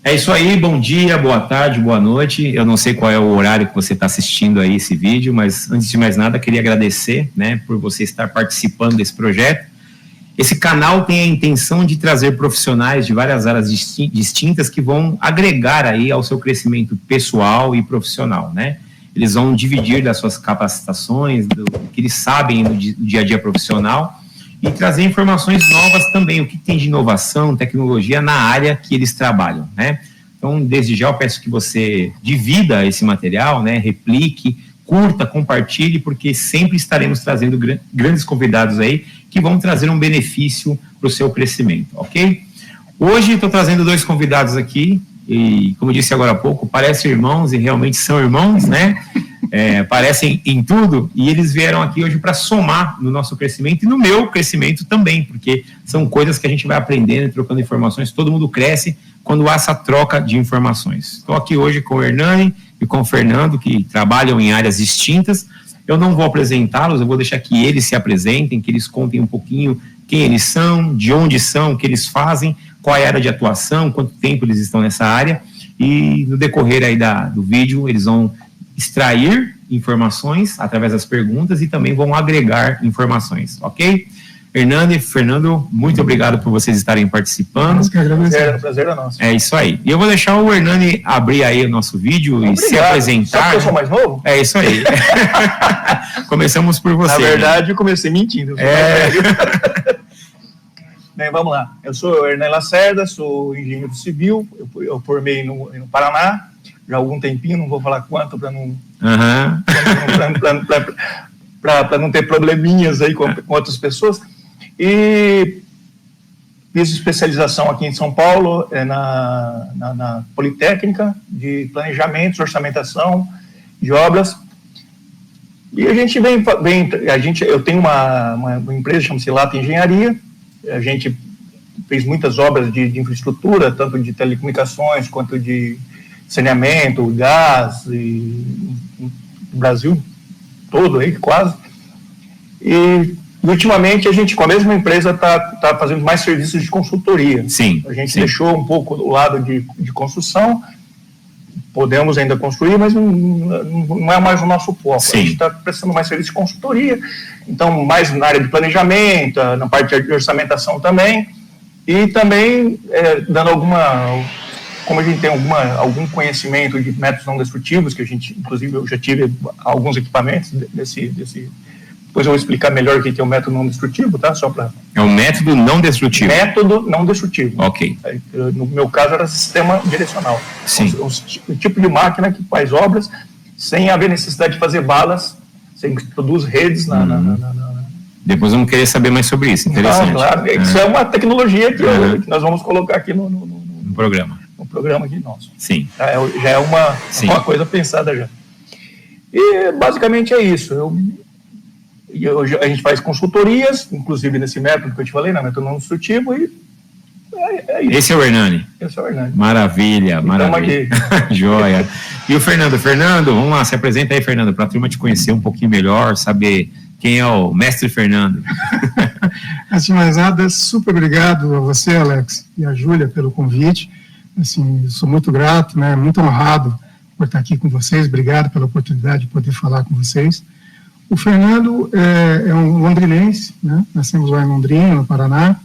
É isso aí, bom dia, boa tarde, boa noite. Eu não sei qual é o horário que você está assistindo aí esse vídeo, mas antes de mais nada, queria agradecer, né, por você estar participando desse projeto. Esse canal tem a intenção de trazer profissionais de várias áreas distintas que vão agregar aí ao seu crescimento pessoal e profissional, né? Eles vão dividir das suas capacitações, do que eles sabem no dia a dia profissional e trazer informações novas também, o que tem de inovação, tecnologia na área que eles trabalham, né? Então, desde já eu peço que você divida esse material, né? Replique, curta, compartilhe, porque sempre estaremos trazendo grandes convidados aí que vão trazer um benefício para o seu crescimento, ok? Hoje estou trazendo 2 convidados aqui, e como eu disse agora há pouco, parecem irmãos e realmente são irmãos, né? Parecem em tudo, e eles vieram aqui hoje para somar no nosso crescimento e no meu crescimento também, porque são coisas que a gente vai aprendendo, trocando informações, todo mundo cresce quando há essa troca de informações. Estou aqui hoje com o Hernani e com o Fernando, que trabalham em áreas distintas. Eu não vou apresentá-los, eu vou deixar que eles se apresentem, que eles contem um pouquinho quem eles são, de onde são, o que eles fazem, qual é a área de atuação, quanto tempo eles estão nessa área, e no decorrer aí do vídeo eles vão extrair informações através das perguntas e também vão agregar informações, ok? Hernani, Fernando, muito obrigado por vocês estarem participando. Prazer é nosso. É isso aí. E eu vou deixar o Hernani abrir aí o nosso vídeo e se apresentar. Sabe que eu sou mais novo? É isso aí. Começamos por você. Na verdade, eu comecei mentindo. Bem, vamos lá. Eu sou o Hernani Lacerda, sou engenheiro civil, eu formei no Paraná, já há algum tempinho, não vou falar quanto para não... Para não ter probleminhas aí com outras pessoas. E fiz especialização aqui em São Paulo, na Politécnica, de planejamento, orçamentação de obras. E a gente eu tenho uma empresa, chama-se Lata Engenharia. A gente fez muitas obras de infraestrutura, tanto de telecomunicações quanto de saneamento, gás, e no Brasil todo aí, quase. E ultimamente a gente, com a mesma empresa, está fazendo mais serviços de consultoria. Sim. A gente deixou um pouco do lado de construção, podemos ainda construir, mas não é mais o nosso foco. Sim. A gente está prestando mais serviço de consultoria, então mais na área de planejamento, na parte de orçamentação também, e também dando como a gente tem algum conhecimento de métodos não destrutivos, que a gente, inclusive, eu já tive alguns equipamentos depois eu vou explicar melhor o que é o método não destrutivo, tá? Só para... É um método não destrutivo. Método não destrutivo. Ok. No meu caso era sistema direcional. Sim. O tipo de máquina que faz obras sem haver necessidade de fazer balas, sem que produz redes Depois vamos querer saber mais sobre isso, interessante. Claro, isso é uma tecnologia que nós vamos colocar aqui no programa. No programa aqui nosso. Sim. Já é uma coisa pensada já. E basicamente é isso. A gente faz consultorias, inclusive nesse método que eu te falei, método não destrutivo, e é isso. Esse é o Hernani? Esse é o Hernani. Maravilha, maravilha. Joia. E o Fernando? Fernando, vamos lá, se apresenta aí, Fernando, para a turma te conhecer um pouquinho melhor, saber quem é o mestre Fernando. Antes de mais nada, super obrigado a você, Alex, e a Júlia pelo convite. Assim, sou muito grato, né, muito honrado por estar aqui com vocês. Obrigado pela oportunidade de poder falar com vocês. O Fernando é um londrinense, né? Nascemos lá em Londrina, no Paraná,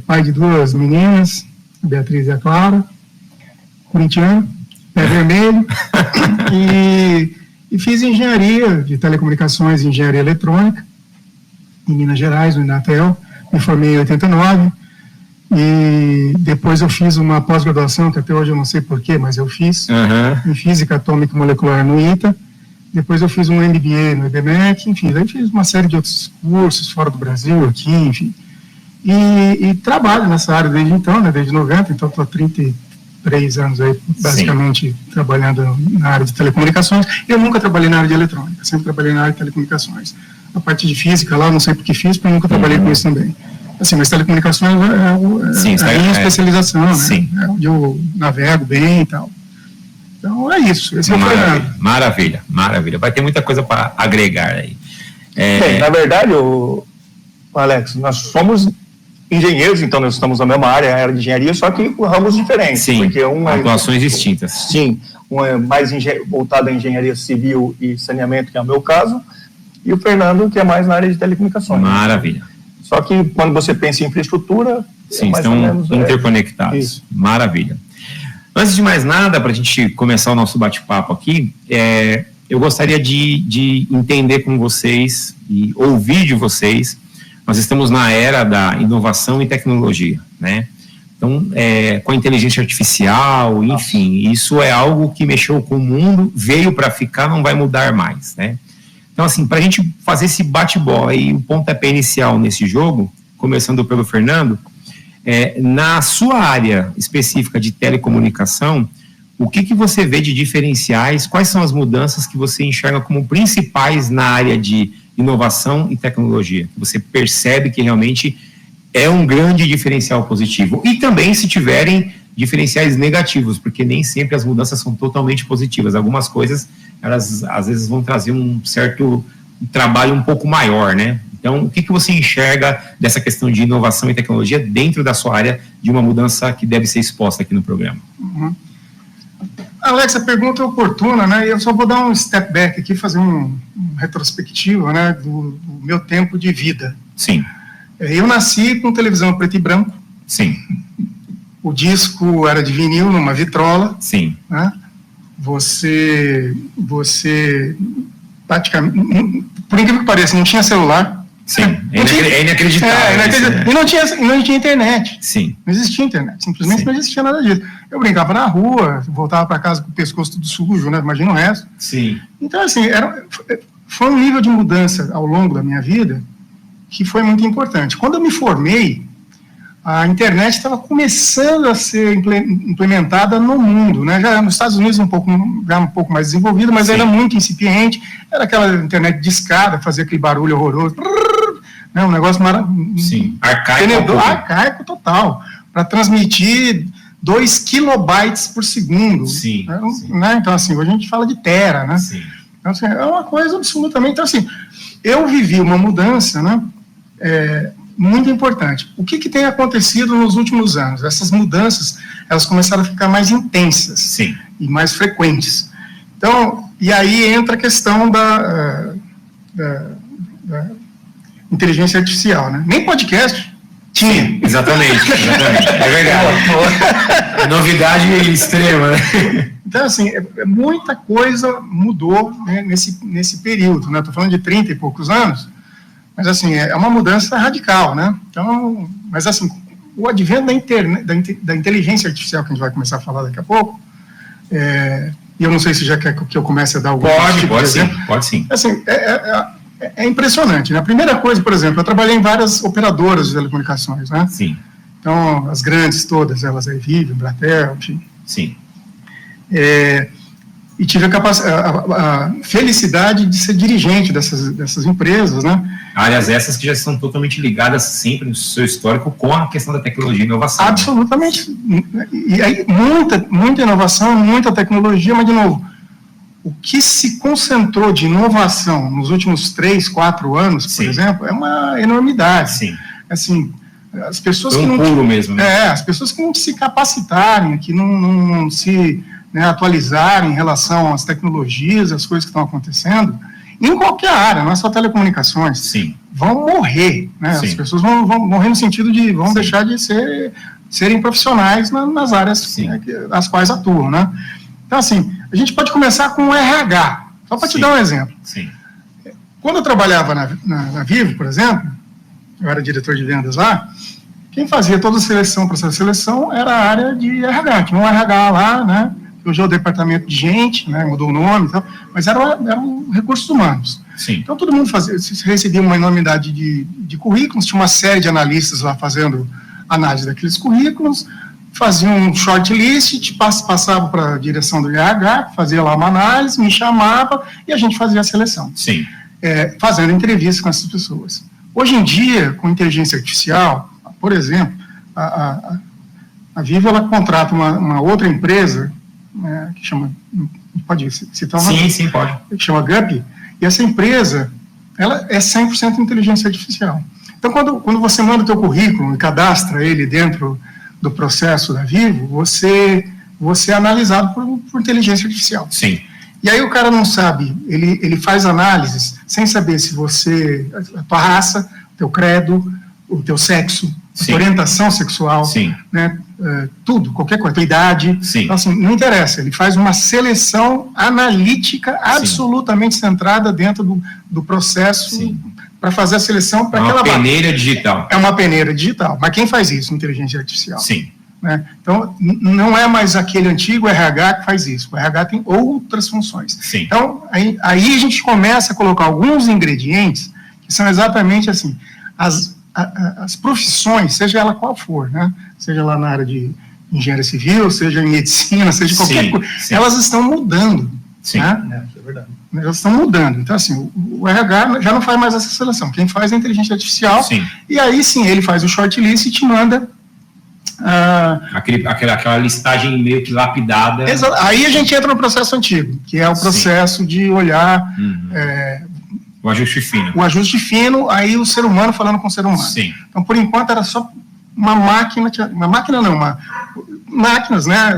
pai de 2 meninas, a Beatriz e a Clara, corintiano, pé vermelho, e fiz engenharia de telecomunicações e engenharia eletrônica em Minas Gerais, no Inatel, me formei em 89, e depois eu fiz uma pós-graduação, que até hoje eu não sei porquê, mas eu fiz, em Física Atômica e Molecular no ITA. Depois eu fiz um MBA no IBMEC, enfim, daí fiz uma série de outros cursos fora do Brasil, aqui, enfim. E trabalho nessa área desde então, né, desde 90, então estou há 33 anos aí, basicamente, trabalhando na área de telecomunicações. Eu nunca trabalhei na área de eletrônica, sempre trabalhei na área de telecomunicações. A parte de física lá, não sei porque fiz, porque eu nunca trabalhei com isso também. Assim, mas telecomunicações é a minha especialização, né? Sim. É onde eu navego bem e tal. Então é isso, esse é o Fernando. Maravilha, maravilha. Vai ter muita coisa para agregar aí. Bem, na verdade, Alex, nós somos engenheiros, então nós estamos na mesma área, a área de engenharia, só que com ramos diferentes. Sim, porque atuações distintas. Sim, um é mais voltado à engenharia civil e saneamento, que é o meu caso, e o Fernando, que é mais na área de telecomunicações. Maravilha. Só que quando você pensa em infraestrutura... Sim, estão interconectados. Isso. Maravilha. Antes de mais nada, para a gente começar o nosso bate-papo aqui, eu gostaria de entender com vocês e ouvir de vocês. Nós estamos na era da inovação e tecnologia, né? Então, com a inteligência artificial, enfim, isso é algo que mexeu com o mundo, veio para ficar, não vai mudar mais, né? Então, assim, para a gente fazer esse bate-bola e o pontapé inicial nesse jogo, começando pelo Fernando, na sua área específica de telecomunicação, o que você vê de diferenciais, quais são as mudanças que você enxerga como principais na área de inovação e tecnologia, que você percebe que realmente é um grande diferencial positivo, e também se tiverem diferenciais negativos, porque nem sempre as mudanças são totalmente positivas, algumas coisas, elas às vezes vão trazer um certo trabalho um pouco maior, né? Então, o que você enxerga dessa questão de inovação e tecnologia dentro da sua área, de uma mudança que deve ser exposta aqui no programa? Uhum. Alex, a pergunta é oportuna, né? E eu só vou dar um step back aqui, fazer um retrospectivo, né, do meu tempo de vida. Sim. Eu nasci com televisão preto e branco. Sim. O disco era de vinil, numa vitrola. Sim. Né? Você praticamente, por incrível que pareça, não tinha celular. Sim, é inacreditável. Inacreditável. E não tinha internet. Sim. Não existia internet, simplesmente Sim. Não existia nada disso. Eu brincava na rua, voltava para casa com o pescoço tudo sujo, né? Imagina o resto. Sim. Então, assim, foi um nível de mudança ao longo da minha vida que foi muito importante. Quando eu me formei, a internet estava começando a ser implementada no mundo, né? Já nos Estados Unidos um pouco mais desenvolvida, mas era muito incipiente. Era aquela internet de escada, fazia aquele barulho horroroso, né? Um negócio maravilhoso. Sim, arcaico total, para transmitir 2 kilobytes por segundo. Sim, né? Então, assim, hoje a gente fala de tera, né? Sim. Então, assim, é uma coisa absolutamente... Então, assim, eu vivi uma mudança, né? Muito importante. O que tem acontecido nos últimos anos? Essas mudanças, elas começaram a ficar mais intensas. Sim. E mais frequentes. Então, e aí entra a questão da inteligência artificial, né? Nem podcast tinha. Sim, exatamente. É verdade. Novidade extrema, né? Então, assim, muita coisa mudou, né, nesse período, né? Estou falando de 30 e poucos anos, mas, assim, é uma mudança radical, né? Então, mas, assim, o advento da inteligência artificial, que a gente vai começar a falar daqui a pouco, e eu não sei se já quer que eu comece a dar algum Pode sim. Assim, é impressionante, né? A primeira coisa, por exemplo, eu trabalhei em várias operadoras de telecomunicações, né? Sim. Então, as grandes todas, elas aí, Vivo, Embratel, enfim. Sim. E tive a felicidade de ser dirigente dessas empresas, né? Áreas essas que já estão totalmente ligadas sempre no seu histórico com a questão da tecnologia e inovação. Absolutamente. E aí, muita inovação, muita tecnologia, mas, de novo, o que se concentrou de inovação nos últimos 3, 4 anos, por exemplo, é uma enormidade. Sim. Assim, as pessoas que não... mesmo, né? As pessoas que não se capacitarem, que não se... né, atualizar em relação às tecnologias, às coisas que estão acontecendo, em qualquer área, não é só telecomunicações, Sim. vão morrer, né? As pessoas vão morrer no sentido de deixar de serem profissionais nas áreas, né, as quais atuam, né? Então, assim, a gente pode começar com o RH, só para te dar um exemplo. Sim. Quando eu trabalhava na Vivo, por exemplo, eu era diretor de vendas lá, quem fazia toda a seleção, processo de seleção, era a área de RH, tinha um RH lá, né? Hoje é o departamento de gente, né, mudou o nome e tal, mas eram recursos humanos. Sim. Então, todo mundo recebia uma enormidade de currículos, tinha uma série de analistas lá fazendo análise daqueles currículos, faziam um shortlist, passava para a direção do RH, fazia lá uma análise, me chamava e a gente fazia a seleção. Sim. Fazendo entrevistas com essas pessoas. Hoje em dia, com inteligência artificial, por exemplo, a Vivo, ela contrata uma outra empresa, que chama, pode citar uma? Sim, pode. Que chama GUP, e essa empresa, ela é 100% inteligência artificial. Então, quando você manda o teu currículo e cadastra ele dentro do processo da Vivo, você é analisado por inteligência artificial. Sim. E aí o cara não sabe, ele faz análises sem saber se a tua raça, teu credo, o teu sexo, a tua orientação sexual, né, tudo, qualquer coisa, tua idade. Então, assim, não interessa, ele faz uma seleção analítica absolutamente centrada dentro do processo para fazer a seleção para aquela... É uma peneira digital. É uma peneira digital. Mas quem faz isso? Inteligência artificial. Sim. Né? Então, não é mais aquele antigo RH que faz isso. O RH tem outras funções. Sim. Então, aí a gente começa a colocar alguns ingredientes que são exatamente assim, as profissões, seja ela qual for, né? Seja lá na área de engenharia civil, seja em medicina, seja qualquer coisa, elas estão mudando. Sim. Né? É verdade. Elas estão mudando. Então, assim, o RH já não faz mais essa seleção. Quem faz é a inteligência artificial. Sim. E aí, sim, ele faz o shortlist e te manda... aquela listagem meio que lapidada. Aí a gente entra no processo antigo, que é o processo de olhar... o ajuste fino. O ajuste fino, aí o ser humano falando com o ser humano. Sim. Então, por enquanto, era só máquinas, né?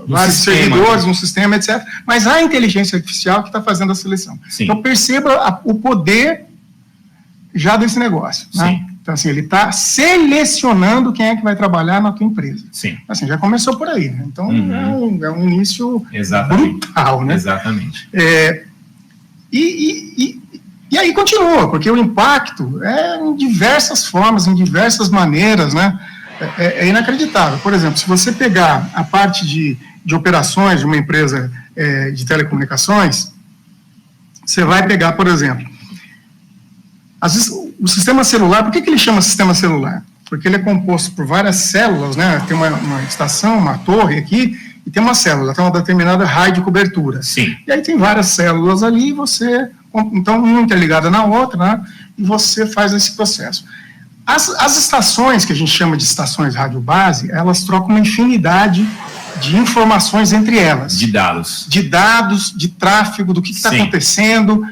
Vários servidores, um sistema, etc. Mas a inteligência artificial que está fazendo a seleção. Sim. Então, perceba o poder já desse negócio. Né? Então, assim, ele está selecionando quem é que vai trabalhar na tua empresa. Sim. Assim, já começou por aí, né? Então, é um início brutal, né? Exatamente. E aí continua, porque o impacto é em diversas formas, em diversas maneiras, né? É inacreditável. Por exemplo, se você pegar a parte de operações de uma empresa de telecomunicações, você vai pegar, por exemplo, o sistema celular. Por que ele chama sistema celular? Porque ele é composto por várias células, né? Tem uma estação, uma torre aqui, e tem uma célula, tem uma determinada raio de cobertura. Sim. E aí tem várias células ali, então uma interligada na outra, né? E você faz esse processo. As estações, que a gente chama de estações rádio base, elas trocam uma infinidade de informações entre elas. De dados. De dados, de tráfego, do que está acontecendo,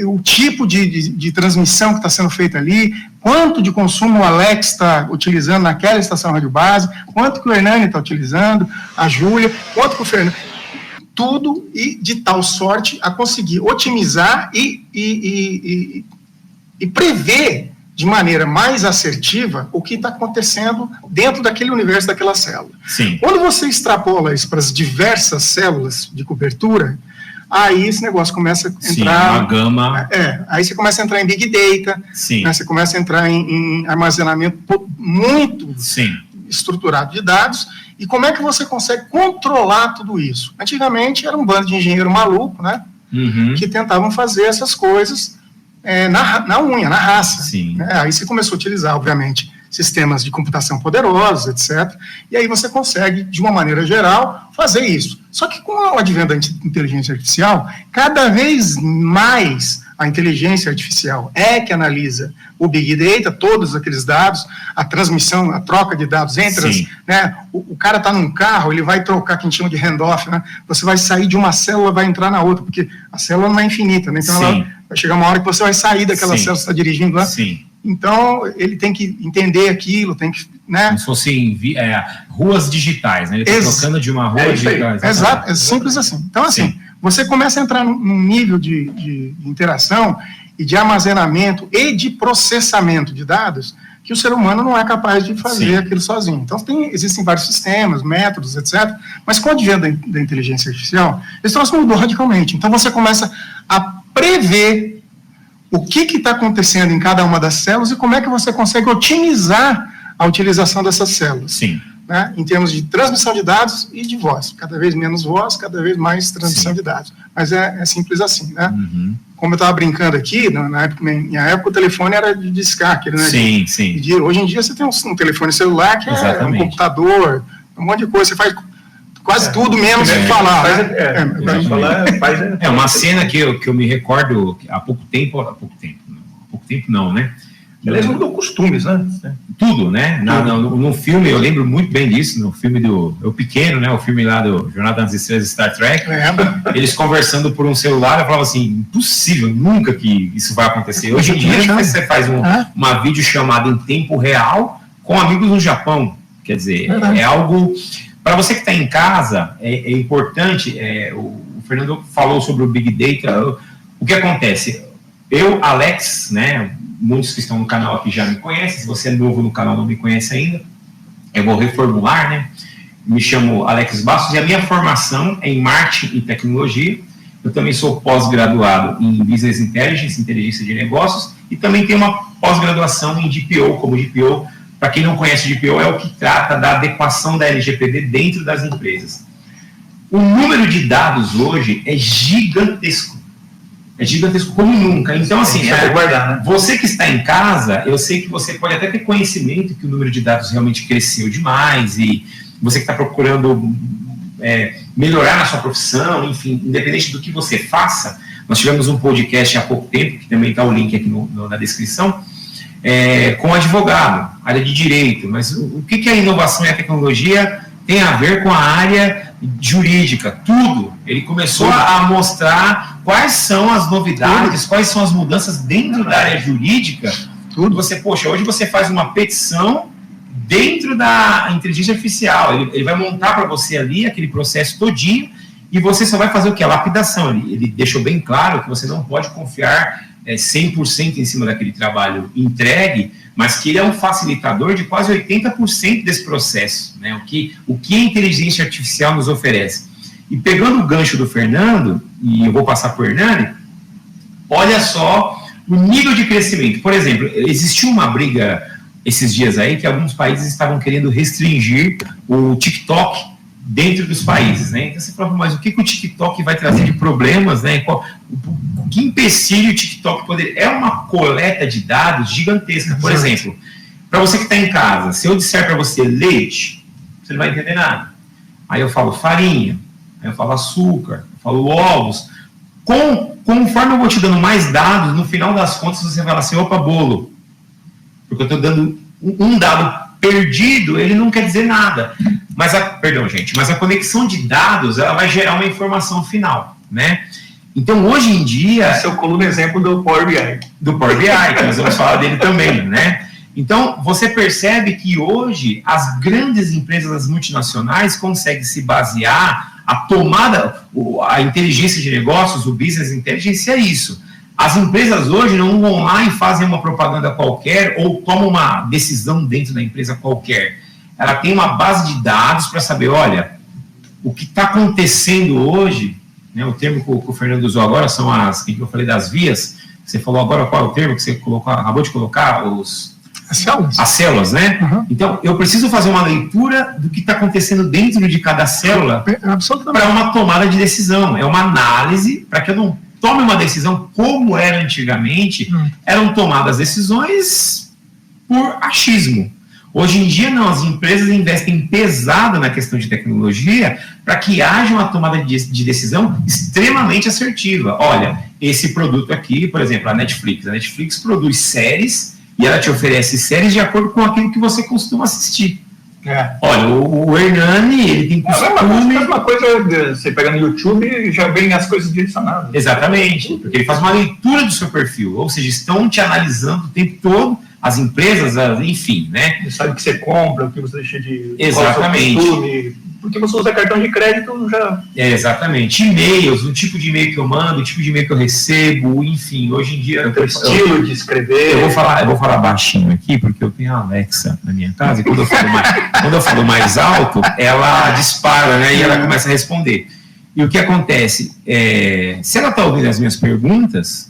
o tipo de transmissão que está sendo feita ali, quanto de consumo o Alex está utilizando naquela estação rádio base, quanto que o Hernani está utilizando, a Júlia, quanto que o Fernando... Tudo e de tal sorte a conseguir otimizar e prever de maneira mais assertiva o que está acontecendo dentro daquele universo, daquela célula. Sim. Quando você extrapola isso para as diversas células de cobertura, aí esse negócio começa a entrar... uma gama... aí você começa a entrar em Big Data, né, você começa a entrar em armazenamento muito estruturado de dados. E como é que você consegue controlar tudo isso? Antigamente era um bando de engenheiro maluco, né? Que tentavam fazer essas coisas na unha, na raça. Né? Aí você começou a utilizar, obviamente, sistemas de computação poderosos, etc. E aí você consegue, de uma maneira geral, fazer isso. Só que com o advento da inteligência artificial, cada vez mais a inteligência artificial que analisa o Big Data, todos aqueles dados, a transmissão, a troca de dados entre né? O cara está num carro, ele vai trocar, que a gente chama de handoff, né? Você vai sair de uma célula, vai entrar na outra, porque a célula não é infinita, né? Então ela vai chegar uma hora que você vai sair daquela célula que você está dirigindo lá. Então, ele tem que entender aquilo, tem que... Né? Como se fossem ruas digitais, né? Ele está trocando de uma rua digital. Exato, é simples assim. Então, assim, você começa a entrar num nível de interação e de armazenamento e de processamento de dados que o ser humano não é capaz de fazer aquilo sozinho. Então, existem vários sistemas, métodos, etc. Mas com o advento da inteligência artificial, esse troço mudou radicalmente. Então, você começa a prever o que está acontecendo em cada uma das células e como é que você consegue otimizar a utilização dessas células. Né, em termos de transmissão de dados e de voz. Cada vez menos voz, cada vez mais transmissão de dados. Mas é simples assim, né? Como eu estava brincando aqui, na minha época o telefone era de descarga, né? Hoje em dia você tem um telefone celular que é um computador, um monte de coisa, você faz quase tudo menos falar. Uma cena que eu me recordo há pouco tempo não, né? Aliás, mudou costumes, né? Tudo, né? No filme, eu lembro muito bem disso, no filme do Pequeno, né? O filme lá do Jornada nas Estrelas de Star Trek. Eles conversando por um celular, eu falava assim, impossível, nunca que isso vai acontecer. Hoje em dia, você faz uma videochamada em tempo real com amigos no Japão. Quer dizer, é algo... Para você que está em casa, é importante, o Fernando falou sobre o Big Data, o que acontece? Eu, Alex, né, muitos que estão no canal aqui já me conhecem, se você é novo no canal não me conhece ainda, eu vou reformular, né, me chamo Alex Bastos e a minha formação é em marketing e tecnologia, eu também sou pós-graduado em Business Intelligence, inteligência de negócios, e também tenho uma pós-graduação em DPO, como DPO. Para quem não conhece o DPO, é o que trata da adequação da LGPD dentro das empresas. O número de dados hoje é gigantesco. É gigantesco como nunca. Então, assim, você que está em casa, eu sei que você pode até ter conhecimento que o número de dados realmente cresceu demais e você que está procurando melhorar na sua profissão, enfim, independente do que você faça, nós tivemos um podcast há pouco tempo, que também está o link aqui na descrição, com advogado, área de direito, mas o que a inovação e a tecnologia tem a ver com a área jurídica? Tudo. Ele começou a mostrar quais são as novidades, quais são as mudanças dentro da área jurídica. Tudo. Hoje você faz uma petição dentro da inteligência artificial, ele vai montar para você ali aquele processo todinho e você só vai fazer o que? A lapidação. Ele deixou bem claro que você não pode confiar 100% em cima daquele trabalho entregue, mas que ele é um facilitador de quase 80% desse processo, né? O que a inteligência artificial nos oferece. E pegando o gancho do Fernando, e eu vou passar para o Hernani, olha só o nível de crescimento. Por exemplo, existiu uma briga esses dias aí que alguns países estavam querendo restringir o TikTok dentro dos países, né? Então você fala, mas o que o TikTok vai trazer de problemas, né? Que empecilho o TikTok poderia... É uma coleta de dados gigantesca. Por exemplo, para você que está em casa, se eu disser para você leite, você não vai entender nada. Aí eu falo farinha, aí eu falo açúcar, eu falo ovos. Conforme eu vou te dando mais dados, no final das contas você fala assim, opa, bolo. Porque eu estou dando um dado perdido, ele não quer dizer nada. Mas a conexão de dados, ela vai gerar uma informação final, né? Então, hoje em dia... Esse é o coluna exemplo do Power BI. Do Power BI, que nós vamos falar dele também, né? Então, você percebe que hoje as grandes empresas, as multinacionais, conseguem se basear, a inteligência de negócios, o business intelligence é isso. As empresas hoje não vão lá e fazem uma propaganda qualquer ou tomam uma decisão dentro da empresa qualquer. Ela tem uma base de dados para saber, olha, o que está acontecendo hoje, né, o termo que o Fernando usou agora são que eu falei das vias, você falou agora qual é o termo que você acabou de colocar? As células, né? Uhum. Então, eu preciso fazer uma leitura do que está acontecendo dentro de cada célula para uma tomada de decisão. É uma análise para que eu não tome uma decisão como era antigamente. Eram tomadas decisões por achismo. Hoje em dia, não, as empresas investem pesado na questão de tecnologia para que haja uma tomada de decisão extremamente assertiva. Olha, esse produto aqui, por exemplo, a Netflix produz séries e ela te oferece séries de acordo com aquilo que você costuma assistir. Olha, o Hernani, ele tem costume... É uma coisa, você pega no YouTube e já vem as coisas direcionadas. Exatamente, porque ele faz uma leitura do seu perfil, ou seja, estão te analisando o tempo todo, as empresas, enfim, né? Você sabe o que você compra, o que você deixa de... Exatamente. Costume, porque você usa cartão de crédito, já... Exatamente. E-mails, o tipo de e-mail que eu mando, o tipo de e-mail que eu recebo, enfim, hoje em dia... O estilo de escrever... Eu vou falar baixinho aqui, porque eu tenho a Alexa na minha casa, e quando eu falo mais alto, ela dispara, né? E ela começa a responder. E o que acontece? Se ela está ouvindo as minhas perguntas...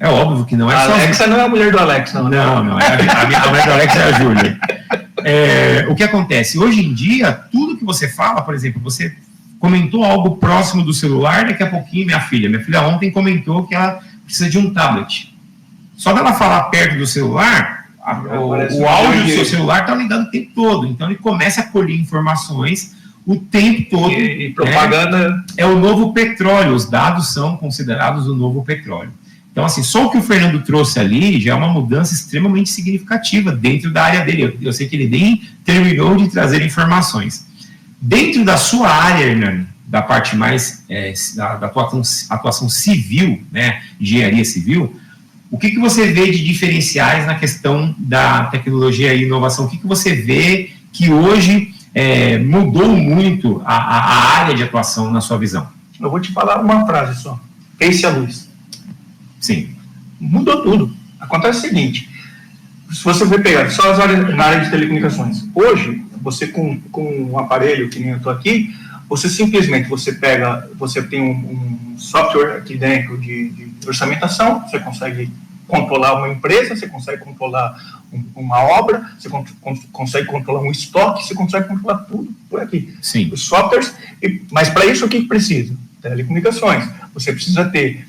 É óbvio que não é só... A Alexa não é a mulher do Alex, não. Não. A mulher do Alex é a Júlia. O que acontece? Hoje em dia, tudo que você fala, por exemplo, você comentou algo próximo do celular, daqui a pouquinho minha filha ontem comentou que ela precisa de um tablet. Só dela falar perto do celular, o áudio do seu celular está ligado o tempo todo. Então, ele começa a colher informações o tempo todo. E propaganda... É o novo petróleo. Os dados são considerados o novo petróleo. Então, assim, só o que o Fernando trouxe ali já é uma mudança extremamente significativa dentro da área dele. Eu sei que ele nem terminou de trazer informações. Dentro da sua área, Hernani, da parte mais da atuação civil, né, engenharia civil, o que você vê de diferenciais na questão da tecnologia e inovação? O que você vê que hoje mudou muito a área de atuação na sua visão? Eu vou te falar uma frase só. Pense a luz. Sim. Mudou tudo. Acontece o seguinte, se você for pegar só as áreas, na área de telecomunicações, hoje, você com um aparelho, que nem eu estou aqui, você simplesmente, você tem um software aqui dentro de orçamentação, você consegue controlar uma empresa, você consegue controlar uma obra, você consegue controlar um estoque, você consegue controlar tudo por aqui. Sim. Os softwares, mas para isso o que precisa? Telecomunicações. Você precisa ter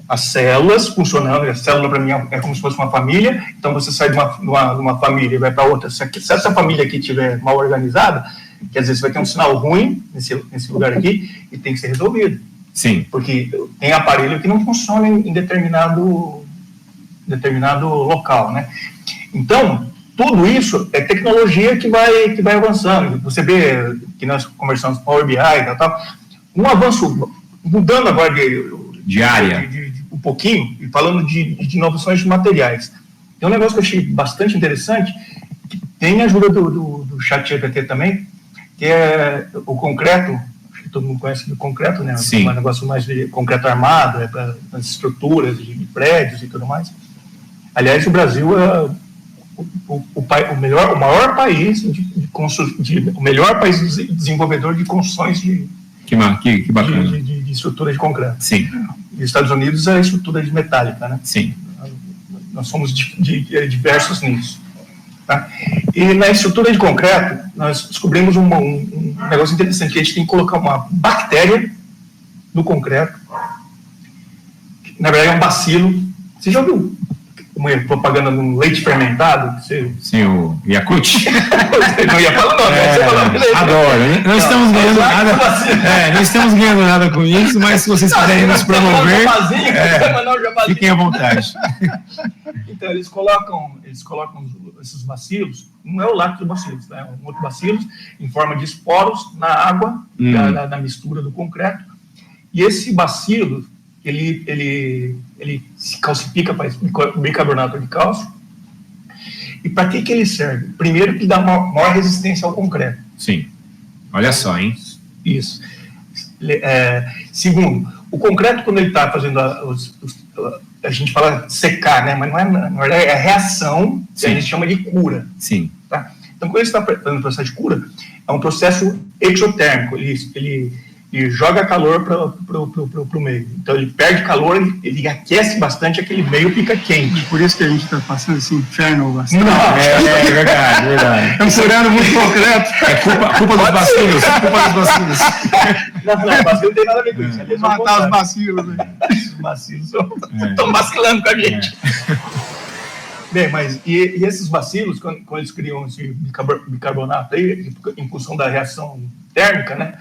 as células funcionando, a célula para mim é como se fosse uma família, então você sai de uma família e vai para outra. Se essa família aqui estiver mal organizada, que às vezes vai ter um sinal ruim nesse lugar aqui e tem que ser resolvido. Sim. Porque tem aparelho que não funciona em determinado local, né? Então, tudo isso é tecnologia que vai avançando. Você vê que nós conversamos com Power BI e tal, um avanço, mudando agora de área, um pouquinho, e falando de inovações de materiais. Tem um negócio que eu achei bastante interessante, que tem a ajuda do ChatGPT também, que é o concreto, acho que todo mundo conhece do concreto, né? Sim. Um negócio mais de concreto armado, para as estruturas de prédios e tudo mais. Aliás, o Brasil é o maior país o melhor país desenvolvedor de construções que bacana. De estrutura de concreto. Sim. E os Estados Unidos é a estrutura de metálica, né? Sim. Nós somos diversos nisso. Tá? E na estrutura de concreto, nós descobrimos um negócio interessante, que a gente tem que colocar uma bactéria no concreto, que, na verdade é um bacilo. Você já ouviu uma propaganda de um leite fermentado? Sim, o Yakult. Você não ia falar não, né? Você falou beleza. Adoro. Não estamos ganhando nada. Não estamos ganhando nada com isso, mas se vocês puderem nos promover, fiquem à vontade. Então, eles colocam esses bacilos, não é o lactobacilos, né? Um outro bacilos em forma de esporos na água, da mistura do concreto. E esse bacilo, ele se calcifica para bicarbonato de cálcio. E para que ele serve? Primeiro, que dá maior resistência ao concreto. Sim. Olha só, hein? Isso. Segundo, o concreto, quando ele está fazendo a gente fala secar, né? Mas não é, na verdade, é a reação que a gente chama de cura. Sim. Tá? Então, quando ele está fazendo o processo de cura, é um processo exotérmico. Ele joga calor para o meio. Então, ele perde calor, ele aquece bastante, aquele meio fica quente. Por isso que a gente está passando esse inferno bastante. É verdade. É um furano muito concreto. É culpa dos bacilos. Culpa dos bacilos. Não, bacilo não tem nada a ver com isso. Matar os bacilos. Né? Os bacilos estão vacilando com a gente. Bem, mas e esses bacilos, quando eles criam esse bicarbonato aí, em função da reação térmica, né?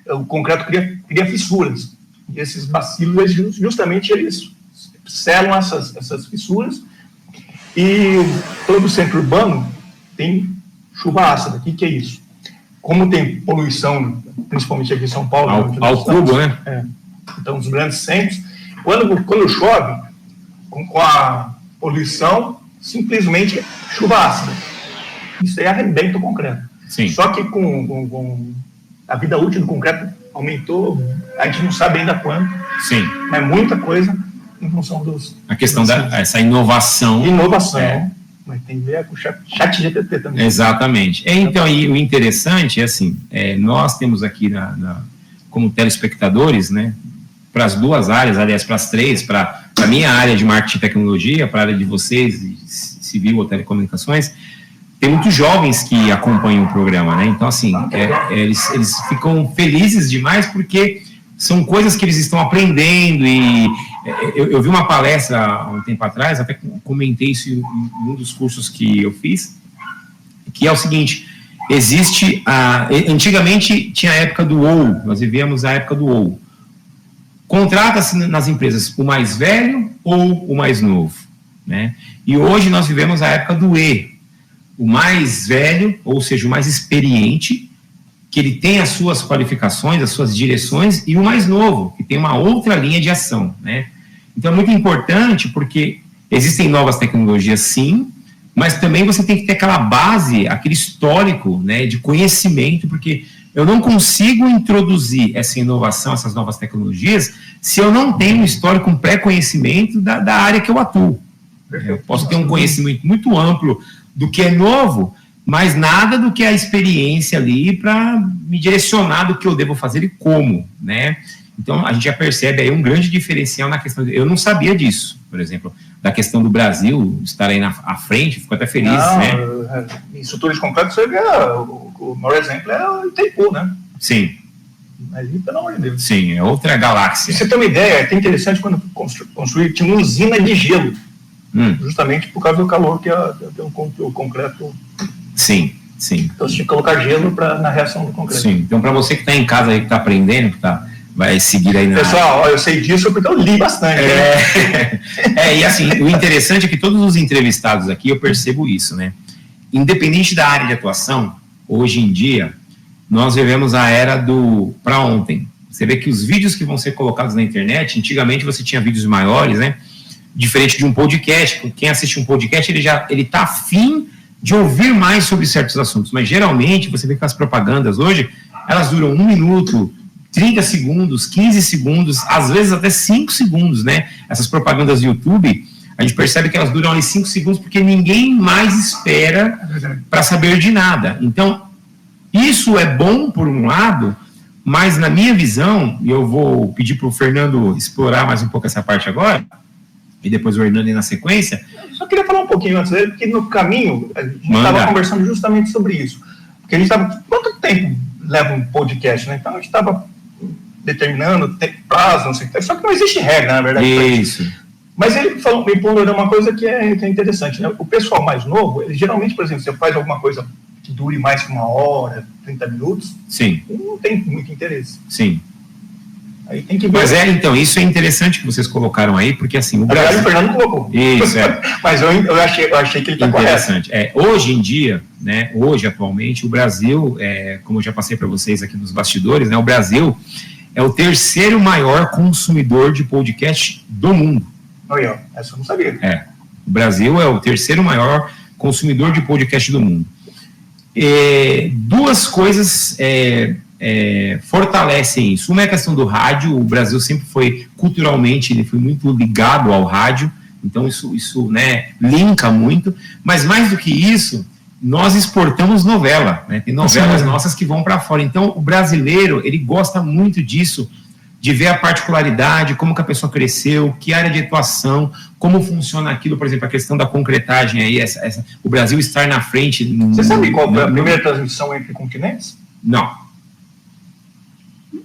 O concreto cria fissuras. E esses bacilos, justamente, eles selam essas fissuras. E todo o centro urbano tem chuva ácida. O que é isso? Como tem poluição, principalmente aqui em São Paulo... Ao cubo, né? Então, os grandes centros, quando chove, com a poluição, simplesmente chuva ácida. Isso aí arrebenta o concreto. Sim. Só que com a vida útil do concreto aumentou, a gente não sabe ainda quanto. Sim. Mas muita coisa em função a questão dessa inovação. Mas tem que ver com o ChatGPT também. Exatamente. Então, e o interessante é assim, nós temos aqui como telespectadores, né, para as duas áreas, aliás, para as três, para a minha área de marketing e tecnologia, para a área de vocês, de civil ou telecomunicações, tem muitos jovens que acompanham o programa, né? Então, assim, eles ficam felizes demais porque são coisas que eles estão aprendendo e eu vi uma palestra há um tempo atrás, até comentei isso em um dos cursos que eu fiz, que é o seguinte, antigamente tinha a época do OU, nós vivíamos a época do OU. Contrata-se nas empresas o mais velho ou o mais novo, né? E hoje nós vivemos a época do E. O mais velho, ou seja, o mais experiente, que ele tem as suas qualificações, as suas direções, e o mais novo, que tem uma outra linha de ação, né? Então é muito importante porque existem novas tecnologias, sim, mas também você tem que ter aquela base, aquele histórico, né, de conhecimento, porque eu não consigo introduzir essa inovação, essas novas tecnologias, se eu não tenho um histórico, um pré-conhecimento da área que eu atuo. Eu posso ter um conhecimento muito amplo do que é novo, mas nada do que é a experiência ali para me direcionar do que eu devo fazer e como, né? Então, a gente já percebe aí um grande diferencial na questão... Eu não sabia disso, por exemplo, da questão do Brasil estar aí à frente, fico até feliz, né? Em estruturas complexas, você vê, o maior exemplo é o Itaipu, né? Sim. Ali, pelo amor de Deus. Sim, é outra galáxia. Pra você ter uma ideia, é até interessante quando construir, tinha uma usina de gelo, justamente por causa do calor que o concreto... Sim, sim. Então, você tinha que colocar gelo na reação do concreto. Sim, então para você que está em casa aí, que está aprendendo, que vai seguir aí na... Pessoal, eu sei disso porque eu li bastante. E assim, o interessante é que todos os entrevistados aqui, eu percebo isso, né? Independente da área de atuação, hoje em dia, nós vivemos a era do para ontem. Você vê que os vídeos que vão ser colocados na internet, antigamente você tinha vídeos maiores, né? Diferente de um podcast. Quem assiste um podcast, ele está afim de ouvir mais sobre certos assuntos, mas geralmente você vê que as propagandas hoje, elas duram 1 minuto, 30 segundos, 15 segundos, às vezes até 5 segundos, né? Essas propagandas do YouTube, a gente percebe que elas duram ali 5 segundos porque ninguém mais espera para saber de nada. Então, isso é bom por um lado, mas na minha visão, e eu vou pedir para o Fernando explorar mais um pouco essa parte agora, e depois o Hernani na sequência. Só queria falar um pouquinho antes dele, porque no caminho a gente estava conversando justamente sobre isso. Porque a gente estava... Quanto tempo leva um podcast, né? Então a gente estava determinando prazo, não sei o que. Só que não existe regra, na verdade. Isso. Mas ele me ponderou uma coisa que é interessante, né? O pessoal mais novo, ele geralmente, por exemplo, você faz alguma coisa que dure mais que 1 hora, 30 minutos, sim, não tem muito interesse. Sim. Aí tem que ver. Mas então, isso é interessante que vocês colocaram aí, porque assim, o Brasil... O Fernando colocou. Isso, Mas eu achei que ele está correto. Interessante. Hoje em dia, né, atualmente, o Brasil, como eu já passei para vocês aqui nos bastidores, né, o Brasil é o 3º maior consumidor de podcast do mundo. Olha, essa eu não sabia. O Brasil é o 3º maior consumidor de podcast do mundo. Duas coisas... fortalecem isso. Uma é a questão do rádio. O Brasil sempre foi, culturalmente, ele foi muito ligado ao rádio, então isso né, linka muito, mas mais do que isso, nós exportamos novela, né? Tem novelas nossas que vão para fora, então o brasileiro, ele gosta muito disso, de ver a particularidade, como que a pessoa cresceu, que área de atuação, como funciona aquilo, por exemplo, a questão da concretagem aí, o Brasil estar na frente. Você sabe qual foi a primeira transmissão entre continentes? Não.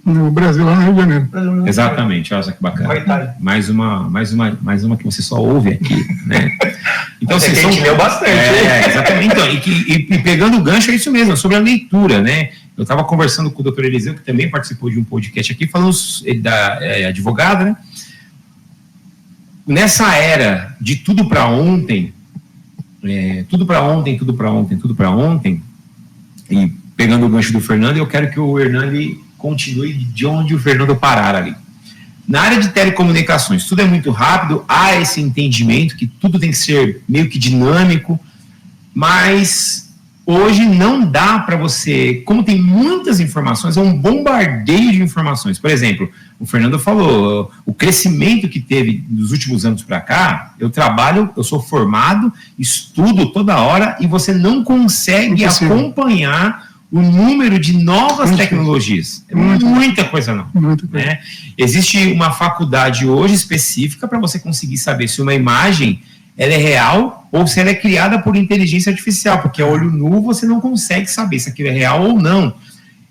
No Brasil, lá no Rio de Janeiro. Exatamente, olha só que bacana. Mais uma que você só ouve aqui, né? Então, vocês são... leu bastante. Exatamente. Então, e pegando o gancho, é isso mesmo, sobre a leitura, né? Eu estava conversando com o Dr. Eliseu, que também participou de um podcast aqui, falando da advogada, né? Nessa era de tudo para ontem, e pegando o gancho do Fernando, eu quero que o Hernani continue de onde o Fernando parar ali. Na área de telecomunicações, tudo é muito rápido, há esse entendimento que tudo tem que ser meio que dinâmico, mas hoje não dá para você, como tem muitas informações, é um bombardeio de informações. Por exemplo, o Fernando falou, o crescimento que teve nos últimos anos para cá, eu sou formado, estudo toda hora e você não consegue acompanhar o número de novas tecnologias. É muita coisa não. Né? Existe uma faculdade hoje específica para você conseguir saber se uma imagem ela é real ou se ela é criada por inteligência artificial, porque a olho nu você não consegue saber se aquilo é real ou não.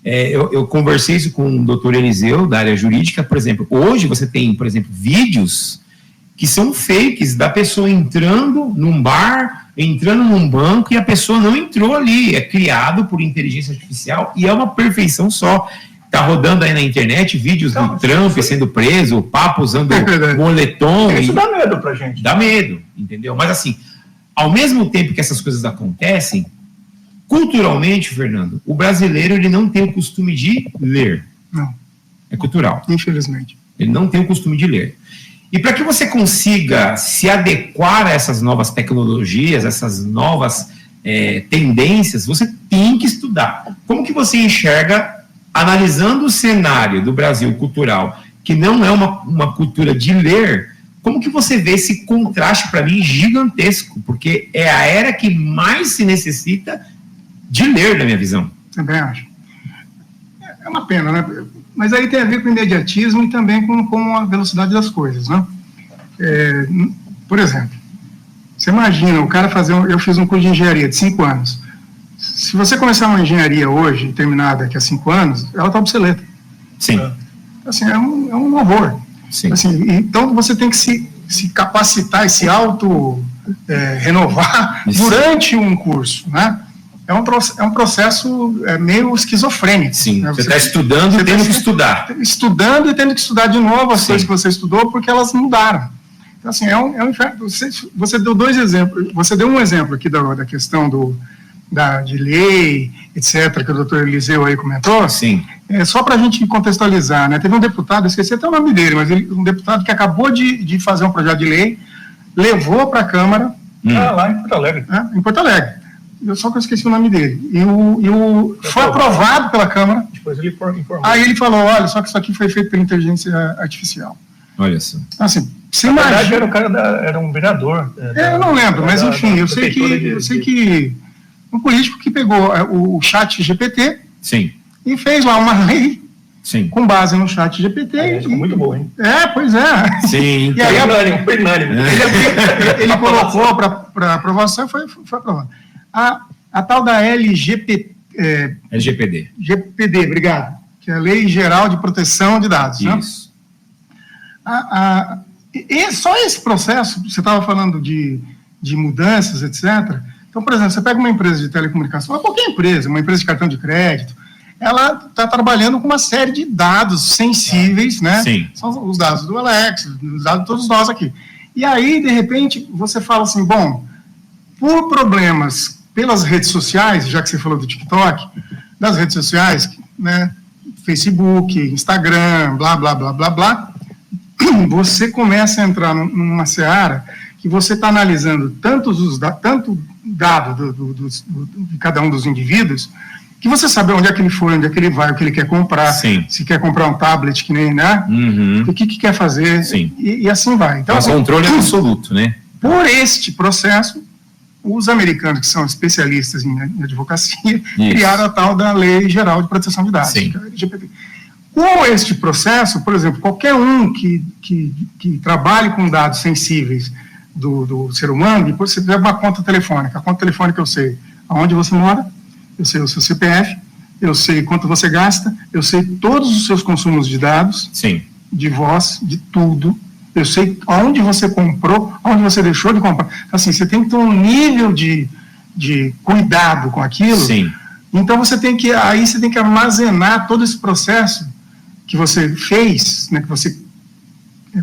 Eu conversei isso com o Dr. Eliseu, da área jurídica, por exemplo. Hoje você tem, por exemplo, vídeos que são fakes da pessoa entrando num bar, entrando num banco e a pessoa não entrou ali, é criado por inteligência artificial e é uma perfeição só. Tá rodando aí na internet vídeos do Trump sendo preso, o Papa usando moletom. Isso dá medo pra gente. Dá medo, entendeu? Mas assim, ao mesmo tempo que essas coisas acontecem, culturalmente, Fernando, o brasileiro ele não tem o costume de ler. Não. É cultural. Infelizmente. Ele não tem o costume de ler. E para que você consiga se adequar a essas novas tecnologias, essas novas tendências, você tem que estudar. Como que você enxerga, analisando o cenário do Brasil cultural, que não é uma cultura de ler, como que você vê esse contraste, para mim, gigantesco? Porque é a era que mais se necessita de ler, na minha visão. Também acho. É uma pena, né? Mas aí tem a ver com o imediatismo e também com a velocidade das coisas, né? Por exemplo, você imagina o cara eu fiz um curso de engenharia de 5 anos. Se você começar uma engenharia hoje e terminar daqui a 5 anos, ela está obsoleta. Sim. Assim, é um horror. Sim. Assim, então você tem que se capacitar e se renovar durante um curso, né? É um processo meio esquizofrênico. Sim, né? Você está estudando e tendo que estudar. Estudando e tendo que estudar de novo as coisas que você estudou, porque elas mudaram. Então, assim, é um inferno. Você deu 2 exemplos. Você deu um exemplo aqui da questão de lei, etc., que o doutor Eliseu aí comentou. Sim. Só para a gente contextualizar, né? Teve um deputado, esqueci até o nome dele, mas um deputado que acabou de fazer um projeto de lei, levou para a Câmara. Lá em Porto Alegre. Em Porto Alegre. Só que eu esqueci o nome dele. Foi aprovado pela Câmara. Depois ele informou. Aí ele falou, olha, só que isso aqui foi feito pela inteligência artificial. Olha só. Assim, você Na verdade, era um vereador. Eu não lembro, mas enfim, eu sei que um político que pegou o chat GPT. Sim. E fez lá uma lei. Sim. Com base no chat GPT. Muito bom, hein? Pois é. Sim. E aí foi unânime. Ele colocou para aprovação e foi aprovado. A tal da LGPD, obrigado, que é a Lei Geral de Proteção de Dados. Isso. Né? E só esse processo, você estava falando de mudanças, etc. Então, por exemplo, você pega uma empresa de telecomunicação, qualquer empresa, uma empresa de cartão de crédito, ela está trabalhando com uma série de dados sensíveis, né? Sim. São os dados do Alex, os dados de todos nós aqui. E aí, de repente, você fala assim, bom, por problemas pelas redes sociais, já que você falou do TikTok, das redes sociais, né, Facebook, Instagram, blá, blá, blá, blá, blá, você começa a entrar numa seara que você está analisando tanto dado de cada um dos indivíduos, que você sabe onde é que ele foi, onde é que ele vai, o que ele quer comprar, Sim. se quer comprar um tablet que nem, né, o que quer fazer, e assim vai. Então, o controle é absoluto, né? Por este processo, os americanos, que são especialistas em advocacia, criaram a tal da Lei Geral de Proteção de Dados, que é a LGPD. Com este processo, por exemplo, qualquer um que trabalhe com dados sensíveis do ser humano, depois você tiver uma conta telefônica. A conta telefônica eu sei aonde você mora, eu sei o seu CPF, eu sei quanto você gasta, eu sei todos os seus consumos de dados, de voz, de tudo. Eu sei onde você comprou, onde você deixou de comprar. Assim, você tem que ter um nível de cuidado com aquilo. Sim. Então, você tem que armazenar todo esse processo que você fez, né, que você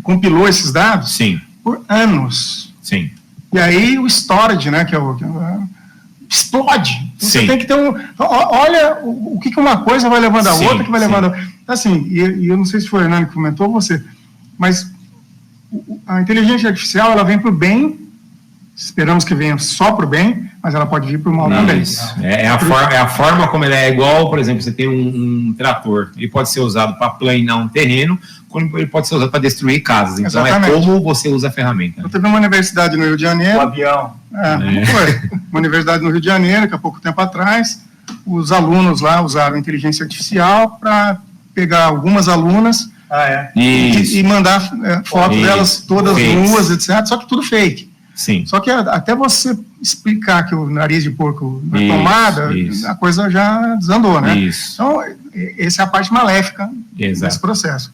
compilou esses dados por anos. Sim. E aí o storage, né, que é explode. Você tem que ter olha o que uma coisa vai levando a outra, que vai levando a... Assim, e eu não sei se foi o Hernani que comentou, você, mas a inteligência artificial, ela vem para o bem, esperamos que venha só para o bem, mas ela pode vir para o mal também. É a forma como ela é igual, por exemplo, você tem um trator, ele pode ser usado para planear um terreno, como ele pode ser usado para destruir casas. Então, é como você usa a ferramenta. Eu teve uma universidade no Rio de Janeiro. Um avião. Foi. Uma universidade no Rio de Janeiro, que há pouco tempo atrás, os alunos lá usaram inteligência artificial para pegar algumas alunas e mandar fotos delas todas nuas, etc. Só que tudo fake. Sim. Só que até você explicar que o nariz de porco é tomada, a coisa já desandou, né? Então, essa é a parte maléfica desse processo.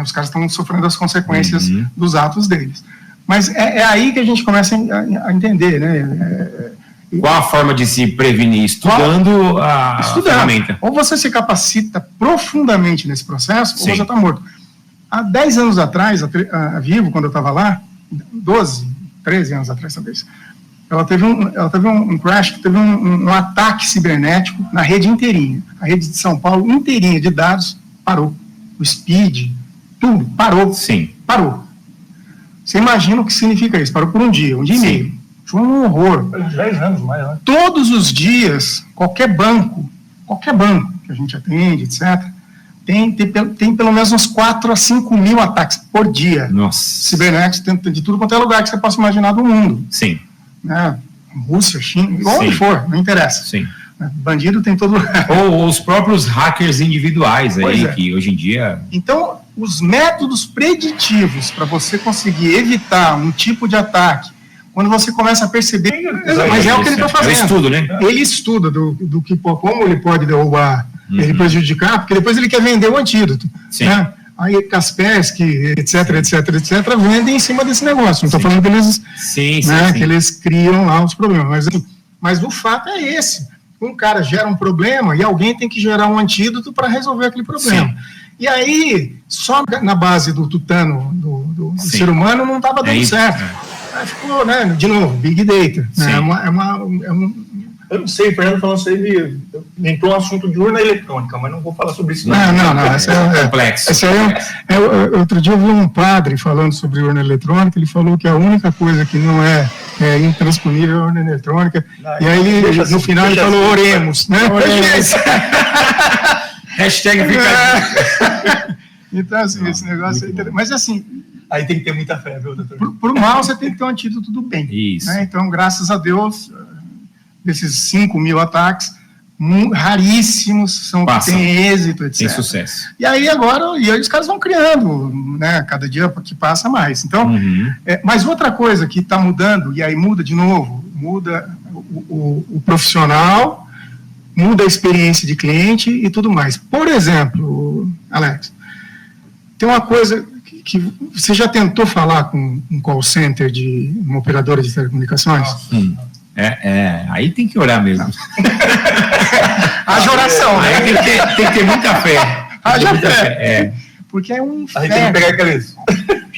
Os caras estão sofrendo as consequências dos atos deles. Mas é aí que a gente começa a entender, né? Qual a forma de se prevenir? Estudando a ferramenta. Ou você se capacita profundamente nesse processo, Sim. ou você está morto. Há 10 anos atrás, a Vivo, quando eu estava lá, 13 anos atrás, talvez, ela teve um crash, teve um ataque cibernético na rede inteirinha. A rede de São Paulo inteirinha de dados parou. O speed, tudo, parou. Sim. Parou. Você imagina o que significa isso? Parou por um dia e meio. Foi um horror. 10 anos mais, né? Todos os dias, qualquer banco que a gente atende, etc., tem pelo menos uns 4 a 5 mil ataques por dia. Nossa. Cibernéticos, de tudo quanto é lugar que você possa imaginar do mundo. Sim. Né? Rússia, China, onde for, não interessa. Sim. Bandido tem todo lugar. Ou os próprios hackers individuais aí, que hoje em dia... Então, os métodos preditivos para você conseguir evitar um tipo de ataque, quando você começa a perceber... Mas é o que ele está fazendo. É o estudo, né? Ele estuda do que, como ele pode derrubar, ele prejudicar, porque depois ele quer vender o antídoto. Sim. Né? Aí Kaspersky, etc, vendem em cima desse negócio. Não estou falando que eles, que eles criam lá os problemas. Mas o fato é esse. Um cara gera um problema e alguém tem que gerar um antídoto para resolver aquele problema. Sim. E aí, só na base do tutano do ser humano não estava dando certo. Aí ficou, né, de novo, Big Data. Né, eu não sei, o Fernando falou isso aí, entrou um assunto de urna eletrônica, mas não vou falar sobre isso. Não, essa é complexo. Outro dia eu vi um padre falando sobre urna eletrônica, ele falou que a única coisa que não é intransponível é a urna eletrônica, e aí ele, no final ele falou oremos, né? Oremos. Hashtag fica... Então, assim, esse negócio aí... Mas, assim... Aí tem que ter muita fé, viu, doutor? Pro mal, você tem que ter um antídoto do bem. Isso. Né? Então, graças a Deus, desses 5 mil ataques, raríssimos são que têm êxito, etc. Tem sucesso. E aí, agora, os caras vão criando, né? Cada dia que passa mais. Então, mas outra coisa que está mudando, e aí muda de novo, muda o profissional, muda a experiência de cliente e tudo mais. Por exemplo, Alex, tem uma coisa que você já tentou falar com um call center de uma operadora de telecomunicações? Aí tem que orar mesmo. Haja oração, né? Aí tem que ter muita fé. Haja fé. Porque é um inferno. Aí tem que pegar a cabeça.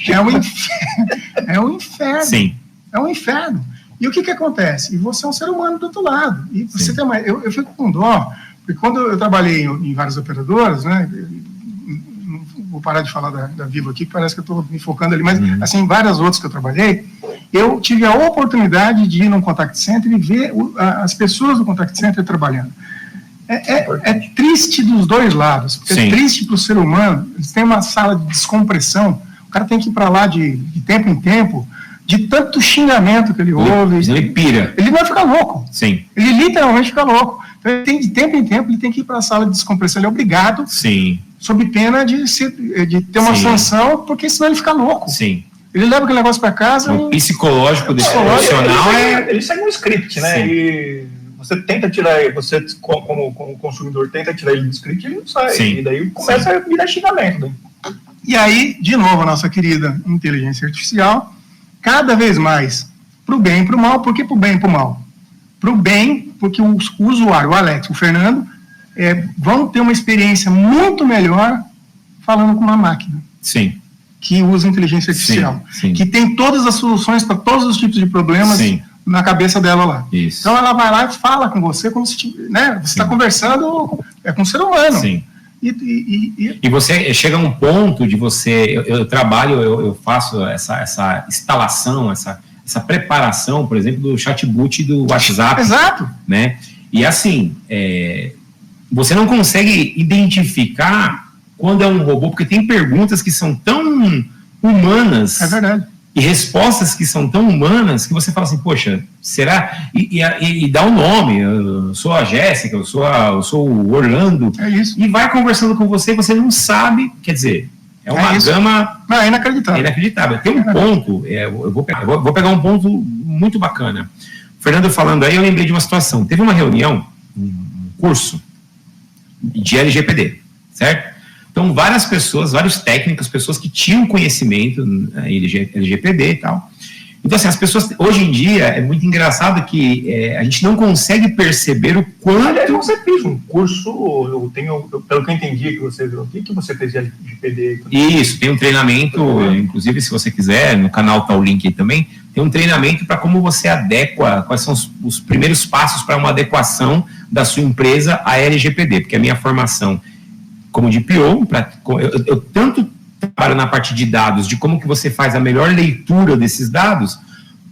É um inferno. Sim. É um inferno. E o que acontece? E você é um ser humano do outro lado. E você tem mais. Eu fico com dó, porque quando eu trabalhei em várias operadoras, né? Vou parar de falar da Vivo aqui, que parece que eu estou me focando ali, mas assim, várias outras que eu trabalhei, eu tive a oportunidade de ir num contact center e ver as pessoas do contact center trabalhando. É triste dos dois lados, porque é triste para o ser humano. Eles têm uma sala de descompressão, o cara tem que ir para lá de tempo em tempo, de tanto xingamento que ele ouve. Ele pira. Ele vai ficar louco. Sim. Ele literalmente fica louco. Então, ele tem, de tempo em tempo, ele tem que ir para a sala de descompressão, ele é obrigado. Sim. Sob pena de ter uma sanção, porque senão ele fica louco. Sim. Ele leva aquele negócio para casa. O psicológico desse profissional ele segue um script, né? E você tenta tirar, você como consumidor tenta tirar ele do script, ele não sai. Sim. E daí começa a virar xingamento. Né? E aí, de novo, a nossa querida inteligência artificial, cada vez mais para o bem e para o mal. Por que para o bem e para o mal? Para o bem, porque o usuário, o Alex, o Fernando, vão ter uma experiência muito melhor falando com uma máquina. Sim. Que usa inteligência artificial. Sim. Que tem todas as soluções para todos os tipos de problemas na cabeça dela lá. Isso. Então ela vai lá e fala com você como se você está conversando com um ser humano. Sim. E você chega a um ponto de você... Eu trabalho, eu faço essa instalação, essa preparação, por exemplo, do chatbot do WhatsApp. Exato. Né? E assim... você não consegue identificar quando é um robô, porque tem perguntas que são tão humanas. É verdade. E respostas que são tão humanas que você fala assim, poxa, será? E dá um nome, eu sou a Jéssica, eu sou o Orlando. É isso. E vai conversando com você, você não sabe, quer dizer, é uma gama... Não, é inacreditável. É inacreditável. Tem um ponto, eu vou pegar um ponto muito bacana. O Fernando falando aí, eu lembrei de uma situação. Teve uma reunião, um curso, de LGPD, certo? Então, vários técnicos, pessoas que tinham conhecimento em LGPD e tal, Então, assim, as pessoas, hoje em dia, é muito engraçado que a gente não consegue perceber o quanto... Aliás, você fez um curso, pelo que eu entendi que você viu aqui, que você fez de PD. Isso, tem um treinamento, inclusive, se você quiser, no canal está o link aí também, tem um treinamento para como você adequa, quais são os primeiros passos para uma adequação da sua empresa à LGPD, porque a minha formação como DPO, eu tanto trabalho na parte de dados, de como que você faz a melhor leitura desses dados,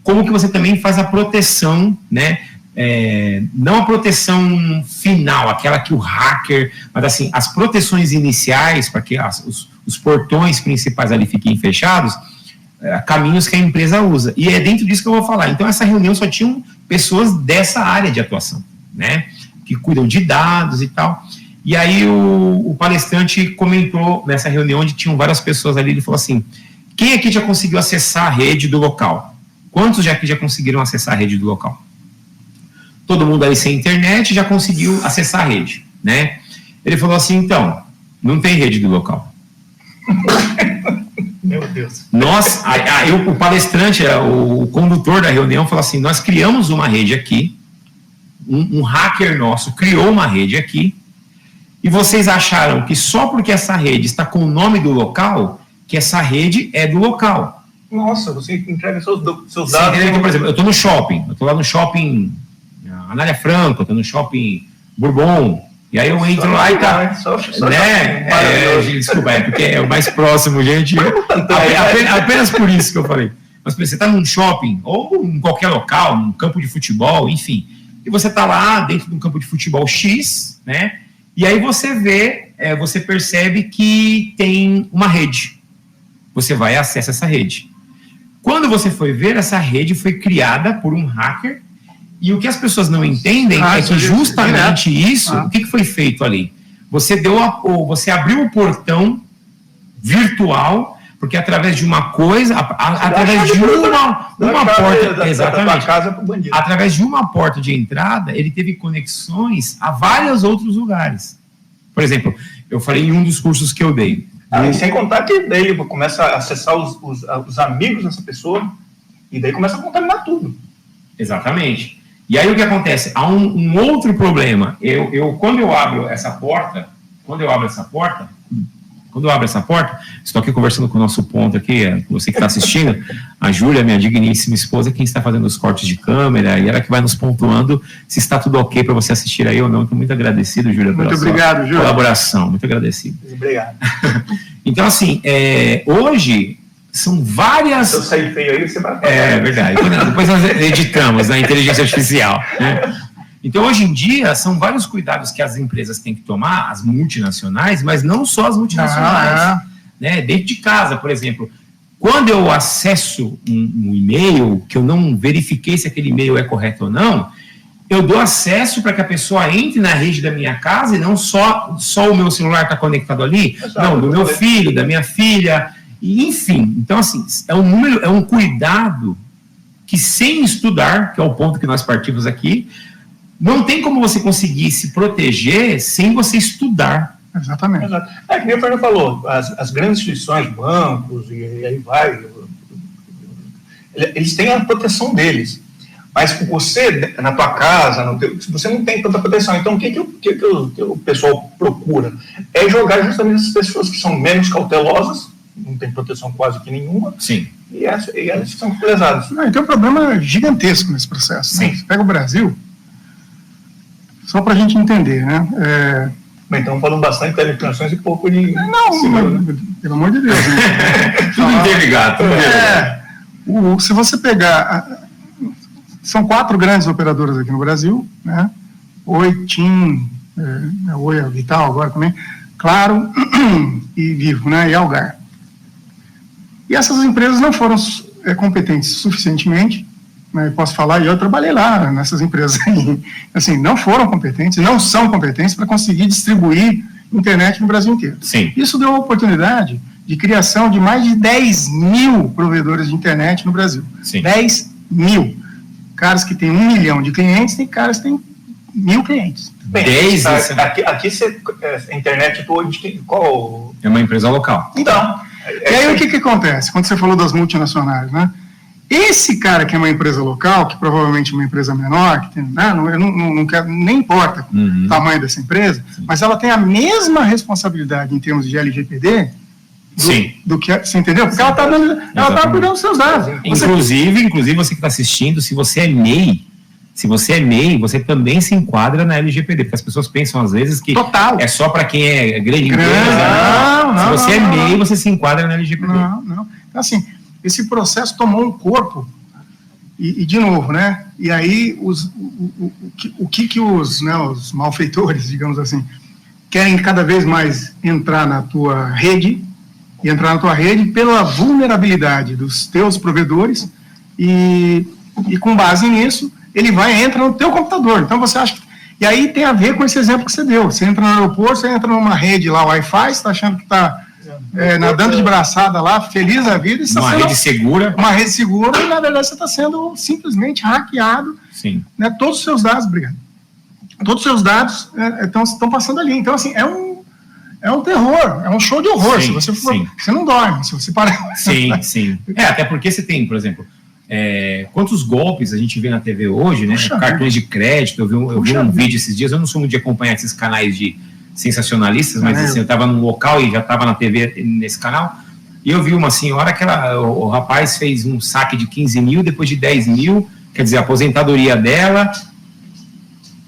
como que você também faz a proteção, né? Não a proteção final, aquela que o hacker, mas assim, as proteções iniciais, para que os portões principais ali fiquem fechados, caminhos que a empresa usa. E é dentro disso que eu vou falar. Então, essa reunião só tinham pessoas dessa área de atuação, né? Que cuidam de dados e tal. E aí o palestrante comentou nessa reunião onde tinham várias pessoas ali, ele falou assim, quem aqui já conseguiu acessar a rede do local? Quantos aqui já conseguiram acessar a rede do local? Todo mundo aí sem internet já conseguiu acessar a rede, né? Ele falou assim, então, não tem rede do local. Meu Deus. O palestrante, o condutor da reunião falou assim, nós criamos uma rede aqui, um hacker nosso criou uma rede aqui, e vocês acharam que só porque essa rede está com o nome do local, que essa rede é do local. Nossa, você entrega seus dados. Então, por exemplo, eu estou no shopping, eu estou lá no shopping Anália Franco, eu estou no shopping Bourbon, e aí eu entro lá e tá... Desculpa, porque é o mais próximo, gente. Apenas por isso que eu falei. Mas você está num shopping, ou em qualquer local, num campo de futebol, enfim, e você está lá dentro de um campo de futebol X, né? E aí você vê, você percebe que tem uma rede. Você vai e acessa essa rede. Quando você foi ver, essa rede foi criada por um hacker, e o que as pessoas não entendem é que justamente isso, o que foi feito ali? Você abriu o portão virtual, porque através de uma coisa, através de uma porta, exatamente, através de uma porta de entrada, ele teve conexões a vários outros lugares. Por exemplo, eu falei em um dos cursos que eu dei. E sem contar que daí começa a acessar os amigos dessa pessoa, e daí começa a contaminar tudo. Exatamente. E aí o que acontece? Há um outro problema. Quando eu abro essa porta, estou aqui conversando com o nosso ponto aqui, você que está assistindo, a Júlia, minha digníssima esposa, quem está fazendo os cortes de câmera, e ela que vai nos pontuando se está tudo ok para você assistir aí ou não. Estou muito agradecido, Júlia, pela sua colaboração. Muito agradecido. Obrigado. Então, assim, hoje são várias... Se eu sair feio aí, você vai... É verdade. Depois nós editamos na inteligência artificial, né? Então, hoje em dia, são vários cuidados que as empresas têm que tomar, as multinacionais, mas não só as multinacionais. Né? Dentro de casa, por exemplo, quando eu acesso um e-mail, que eu não verifiquei se aquele e-mail é correto ou não, eu dou acesso para que a pessoa entre na rede da minha casa e não só o meu celular está conectado ali, não, do meu filho, da minha filha, enfim. Então, assim, é um cuidado que, sem estudar, que é o ponto que nós partimos aqui, não tem como você conseguir se proteger sem você estudar. Exatamente. Que nem o Fernando falou, as grandes instituições, bancos, e aí vai, eles têm a proteção deles. Mas você, na tua casa, você não tem tanta proteção. Então, o que o pessoal procura? É jogar justamente essas pessoas que são menos cautelosas, não tem proteção quase que nenhuma. Sim. E elas são lesadas. Não, então, um problema gigantesco nesse processo. Né? Você pega o Brasil, só para a gente entender, né? Bem, então falando bastante de telecomunicações e pouco de... Pelo amor de Deus. Né? Tudo interligado. Se você pegar... São 4 grandes operadoras aqui no Brasil, né? Oi, TIM, Oi, a Vital agora também, Claro e Vivo, né? E Algar. E essas empresas não foram competentes suficientemente, né? Posso falar, e eu trabalhei lá nessas empresas aí, assim, não foram competentes, não são competentes para conseguir distribuir internet no Brasil inteiro. Sim. Isso deu a oportunidade de criação de mais de 10 mil provedores de internet no Brasil. Sim. 10 mil. Caras que têm 1 milhão de clientes, tem caras que têm 1.000 clientes. Bem, aqui você, a internet de qual? É uma empresa local. Então, e aí o que acontece? Quando você falou das multinacionais, né? esse cara que é uma empresa local, que provavelmente é uma empresa menor, que tem, né, não quero, nem importa o tamanho dessa empresa, mas ela tem a mesma responsabilidade em termos de LGPD do que, você entendeu? Porque ela está cuidando dos seus dados. Inclusive você que está assistindo, se você é MEI, você também se enquadra na LGPD, porque as pessoas pensam às vezes que é só para quem é grande empresa. Se você é MEI, você se enquadra na LGPD. Não. Então, assim, esse processo tomou um corpo e de novo, né? E aí o que os malfeitores, digamos assim, querem cada vez mais entrar na tua rede pela vulnerabilidade dos teus provedores e com base nisso ele entra no teu computador. Então você acha que... E aí tem a ver com esse exemplo que você deu. Você entra no aeroporto, você entra numa rede lá, Wi-Fi, você está achando que está nadando de braçada lá, feliz da vida. Uma rede segura. Uma rede segura, e na verdade você está sendo simplesmente hackeado. Sim. Né, todos os seus dados, obrigado. Todos os seus dados estão passando ali. Então, assim, é um terror, é um show de horror. Sim, se você for, você não dorme, se você parar. Sim. Até porque você tem, por exemplo, quantos golpes a gente vê na TV hoje, né? Puxa, cartões de crédito, eu vi um vídeo esses dias, eu não sou muito de acompanhar esses canais de sensacionalistas, mas assim, eu estava num local e já estava na TV nesse canal, e eu vi uma senhora que o rapaz fez um saque de 15 mil, depois de 10 mil, quer dizer, a aposentadoria dela,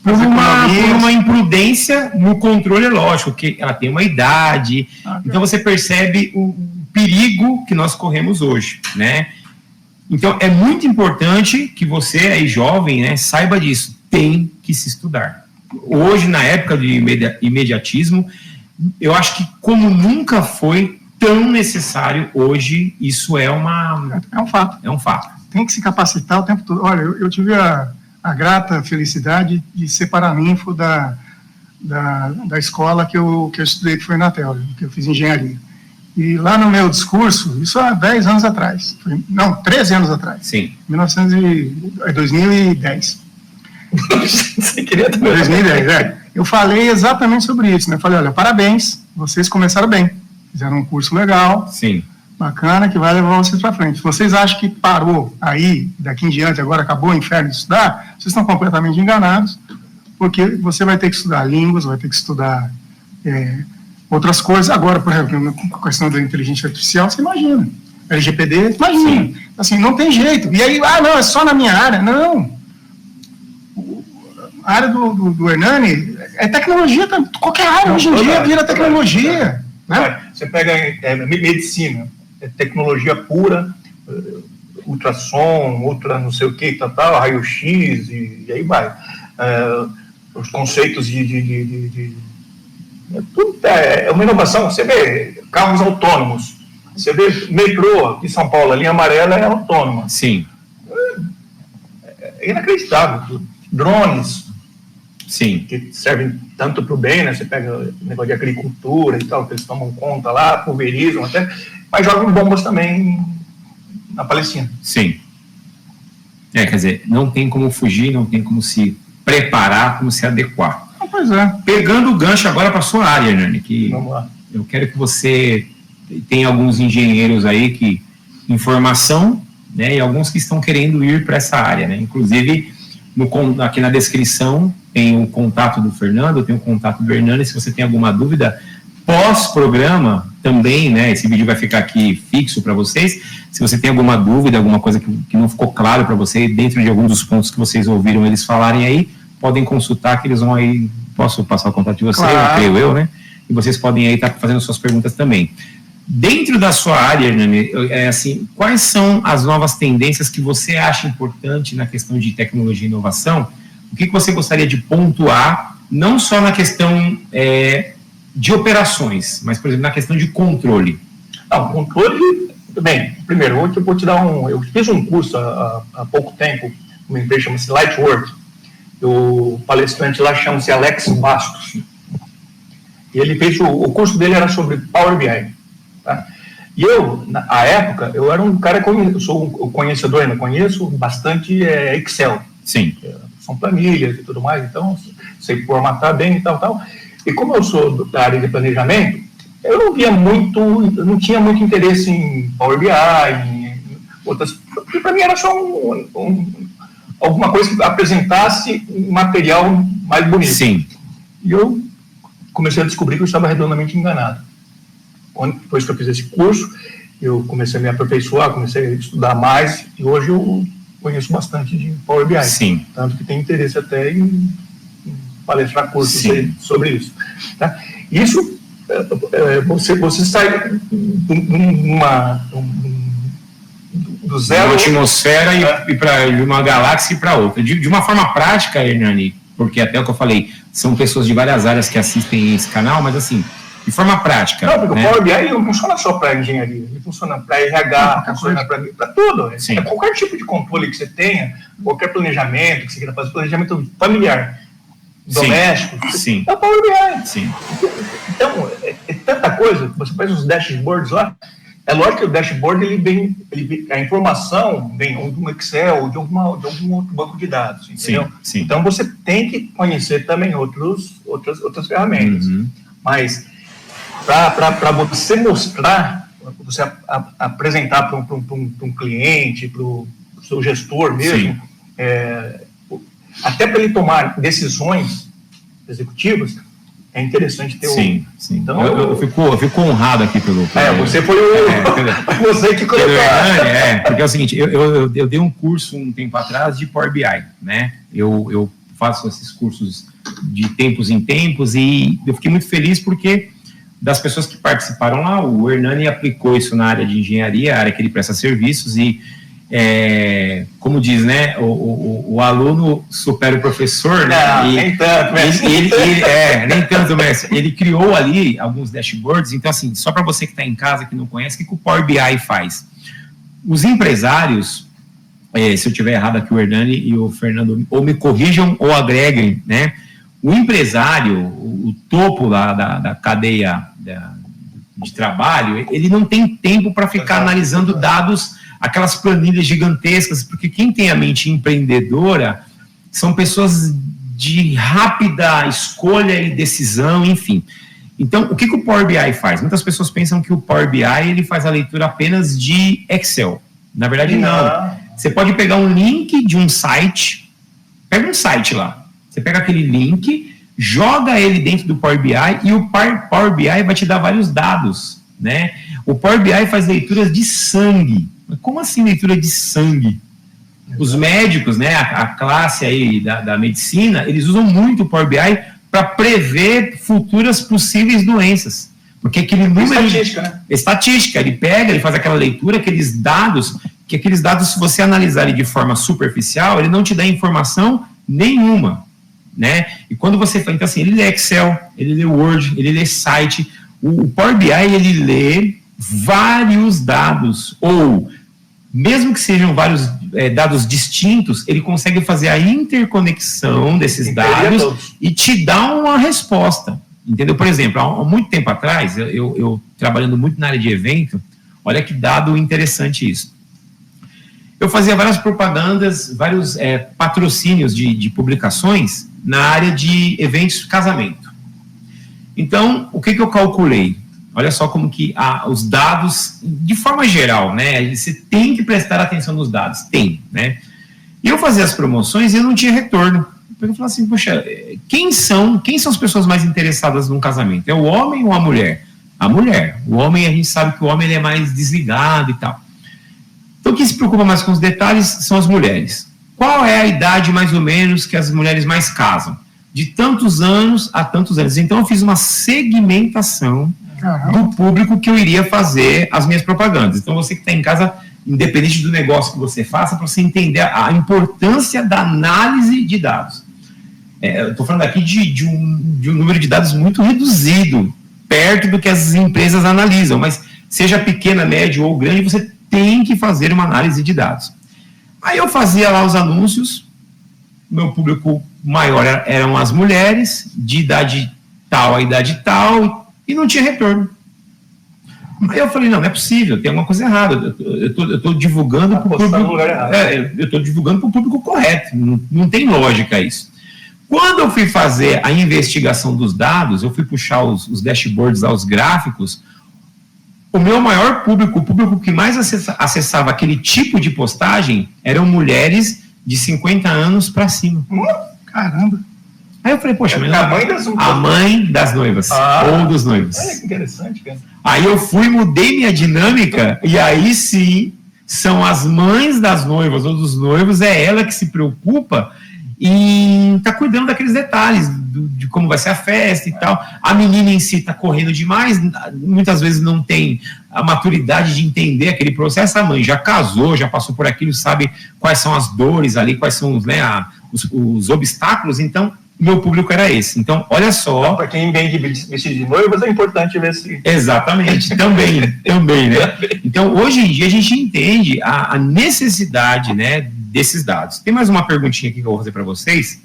por uma imprudência no controle, lógico, que ela tem uma idade, então você percebe o perigo que nós corremos hoje, né? Então, é muito importante que você aí, jovem, né, saiba disso, tem que se estudar. Hoje, na época de imediatismo, eu acho que como nunca foi tão necessário, hoje, isso é um fato. É um fato. Tem que se capacitar o tempo todo. Olha, eu tive a grata felicidade de ser paraninfo da escola que eu estudei, que foi na Inatel, que eu fiz engenharia. E lá no meu discurso, isso há 10 anos atrás, 13 anos atrás. Sim. 2010. Você queria 2010, Eu falei exatamente sobre isso, né? Eu falei, olha, parabéns, vocês começaram bem, fizeram um curso legal, sim, bacana, que vai levar vocês para frente. Se vocês acham que parou aí, daqui em diante, agora acabou o inferno de estudar, vocês estão completamente enganados, porque você vai ter que estudar línguas, vai ter que estudar outras coisas. Agora, por exemplo, com a questão da inteligência artificial, você imagina. LGPD, imagina. Sim. Assim, não tem jeito. E aí, não, é só na minha área. Não. A área do Hernani é tecnologia, qualquer área hoje em dia vira tecnologia. Né? Você pega medicina, é tecnologia pura, ultrassom, não sei o que, tal, raio-x, e aí vai. Os conceitos tudo é uma inovação. Você vê carros autônomos, você vê metrô de São Paulo, a linha amarela é autônoma. Sim. É inacreditável. Drones, sim, que servem tanto para o bem, né? Você pega o negócio de agricultura e tal, que eles tomam conta lá, pulverizam até, mas jogam bombas também na Palestina. Sim. Quer dizer, não tem como fugir, não tem como se preparar, como se adequar. Pois é. Pegando o gancho agora para a sua área, Hernani, que vamos lá. Eu quero que você tem alguns engenheiros aí em formação, né, e alguns que estão querendo ir para essa área, né? Inclusive, aqui na descrição tem o contato do Fernando, tem o contato do Hernani. Se você tem alguma dúvida, pós-programa também, né? Esse vídeo vai ficar aqui fixo para vocês. Se você tem alguma dúvida, alguma coisa que não ficou claro para você, dentro de algum dos pontos que vocês ouviram eles falarem aí, podem consultar, que eles vão aí. Posso passar o contato de vocês, claro. Creio eu, né? E vocês podem aí estar fazendo suas perguntas também. Dentro da sua área, Hernani, assim, quais são as novas tendências que você acha importante na questão de tecnologia e inovação? O que você gostaria de pontuar, não só na questão de operações, mas, por exemplo, na questão de controle? Controle, bem, primeiro, hoje eu vou te dar eu fiz um curso há pouco tempo, uma empresa chama-se Lightwork, o palestrante lá chama-se Alex Bastos, e ele fez, o curso dele era sobre Power BI, tá? E eu, na época, eu era um cara, eu sou um conhecedor, ainda conheço bastante Excel. Sim. São planilhas e tudo mais, então sei formatar bem e tal. E como eu sou da área de planejamento, eu não tinha muito interesse em Power BI, outras. Para mim era só alguma coisa que apresentasse um material mais bonito. Sim. E eu comecei a descobrir que eu estava redondamente enganado. Depois que eu fiz esse curso, eu comecei a me aperfeiçoar, comecei a estudar mais, e hoje eu conheço bastante de Power BI. Sim. Tanto que tenho interesse até em palestrar cursos sobre isso. Tá? Isso, você sai do zero... De uma atmosfera e de uma galáxia para outra. De uma forma prática, Hernani, porque até o que eu falei, são pessoas de várias áreas que assistem esse canal, mas assim, de forma prática. Não, porque o Power BI não funciona só para engenharia, ele funciona para RH, funciona para tudo. É qualquer tipo de controle que você tenha, qualquer planejamento que você queira fazer, planejamento familiar, doméstico, sim. É o Power BI. Sim. Então, é tanta coisa, você faz os dashboards lá, é lógico que o dashboard, a informação vem ou de um Excel ou de algum outro banco de dados, entendeu? Sim. Então, você tem que conhecer também outras ferramentas. Uhum. Mas, para você mostrar, você apresentar para um cliente, para o seu gestor mesmo, até para ele tomar decisões executivas, é interessante ter Sim. Então, eu fico honrado aqui pelo você foi você que colocou. Porque é o seguinte, eu dei um curso um tempo atrás de Power BI, né? Eu faço esses cursos de tempos em tempos e eu fiquei muito feliz porque das pessoas que participaram lá, o Hernani aplicou isso na área de engenharia, a área que ele presta serviços e como diz, né, o aluno supera o professor, né? Não, nem tanto, mestre. Nem tanto, mestre. Ele criou ali alguns dashboards, então assim, só para você que está em casa, que não conhece, o que o Power BI faz? Os empresários, se eu tiver errado aqui, o Hernani e o Fernando, ou me corrijam ou agreguem, né? O empresário, o topo lá da cadeia de trabalho, ele não tem tempo para ficar analisando dados, aquelas planilhas gigantescas, porque quem tem a mente empreendedora são pessoas de rápida escolha e decisão, enfim. Então, o que o Power BI faz? Muitas pessoas pensam que o Power BI ele faz a leitura apenas de Excel. Na verdade, não. Você pode pegar um link de um site, pega um site lá, você pega aquele link, joga ele dentro do Power BI e o Power BI vai te dar vários dados, né? O Power BI faz leituras de sangue. Como assim leitura de sangue? Os médicos, né, a classe aí da medicina, eles usam muito o Power BI para prever futuras possíveis doenças. Porque aquele número... Estatística, né? Estatística, ele pega, ele faz aquela leitura, aqueles dados, se você analisar ele de forma superficial, ele não te dá informação nenhuma, né? E quando você faz, então assim, ele lê Excel, ele lê Word, ele lê site, o Power BI, ele lê vários dados, ou mesmo que sejam vários dados distintos, ele consegue fazer a interconexão desses dados e te dá uma resposta, entendeu? Por exemplo, há muito tempo atrás, eu trabalhando muito na área de evento, olha que dado interessante isso. Eu fazia várias propagandas, vários patrocínios de publicações na área de eventos de casamento. Então, o que eu calculei? Olha só como que os dados, de forma geral, né? Você tem que prestar atenção nos dados, né? E eu fazia as promoções e eu não tinha retorno. Eu falei assim, poxa, quem são as pessoas mais interessadas num casamento? É o homem ou a mulher? A mulher. O homem, a gente sabe que o homem ele é mais desligado e tal. Então, quem se preocupa mais com os detalhes são as mulheres. Qual é a idade, mais ou menos, que as mulheres mais casam? De tantos anos a tantos anos. Então, eu fiz uma segmentação do público que eu iria fazer as minhas propagandas. Então, você que está em casa, independente do negócio que você faça, para você entender a importância da análise de dados. Eu estou falando aqui de um número de dados muito reduzido, perto do que as empresas analisam, mas seja pequena, média ou grande, você tem que fazer uma análise de dados. Aí eu fazia lá os anúncios, meu público maior eram as mulheres, de idade tal a idade tal, e não tinha retorno. Aí eu falei, não é possível, tem alguma coisa errada, eu estou divulgando para o público, eu estou divulgando para o público correto, não tem lógica isso. Quando eu fui fazer a investigação dos dados, eu fui puxar os dashboards, os gráficos, o meu maior público, o público que mais acessava aquele tipo de postagem, eram mulheres de 50 anos para cima. Caramba. Aí eu falei, poxa, mas a mãe das noivas, ou dos noivos. Olha que interessante, cara. Aí eu mudei minha dinâmica, e aí sim, são as mães das noivas ou dos noivos, é ela que se preocupa e tá cuidando daqueles detalhes, de como vai ser a festa e tal. A menina em si tá correndo demais, muitas vezes não tem a maturidade de entender aquele processo. A mãe já casou, já passou por aquilo, sabe quais são as dores ali, quais são, né, os obstáculos. Então, meu público era esse. Então, olha só. Para quem vem de vestido de noivas, é importante ver se... Exatamente, também, né? Então, hoje em dia, a gente entende a necessidade, né, desses dados. Tem mais uma perguntinha aqui que eu vou fazer para vocês.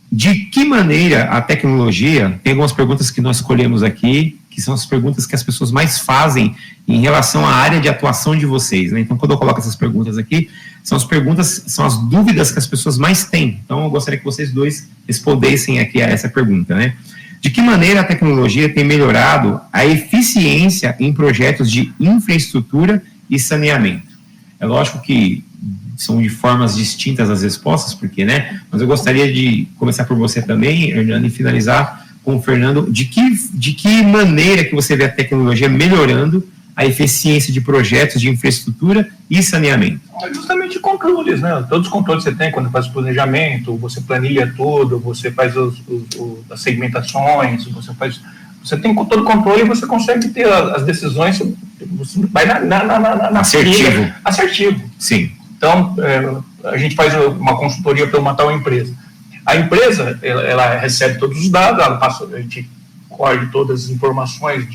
De que maneira a tecnologia... Tem algumas perguntas que nós escolhemos aqui, que são as perguntas que as pessoas mais fazem em relação à área de atuação de vocês, né? Então, quando eu coloco essas perguntas aqui, são as dúvidas que as pessoas mais têm. Então, eu gostaria que vocês dois respondessem aqui a essa pergunta, né? De que maneira a tecnologia tem melhorado a eficiência em projetos de infraestrutura e saneamento? É lógico que são de formas distintas as respostas, porque, né? Mas eu gostaria de começar por você também, Hernani, e finalizar com o Fernando. De que maneira que você vê a tecnologia melhorando a eficiência de projetos de infraestrutura e saneamento? Justamente controles, né? Todos os controles que você tem quando faz o planejamento, você planilha tudo, você faz as segmentações, você tem todo o controle e você consegue ter as decisões, você vai na assertivo. Assertivo. Sim. Então, a gente faz uma consultoria para uma tal empresa. A empresa, ela recebe todos os dados, a gente colhe todas as informações do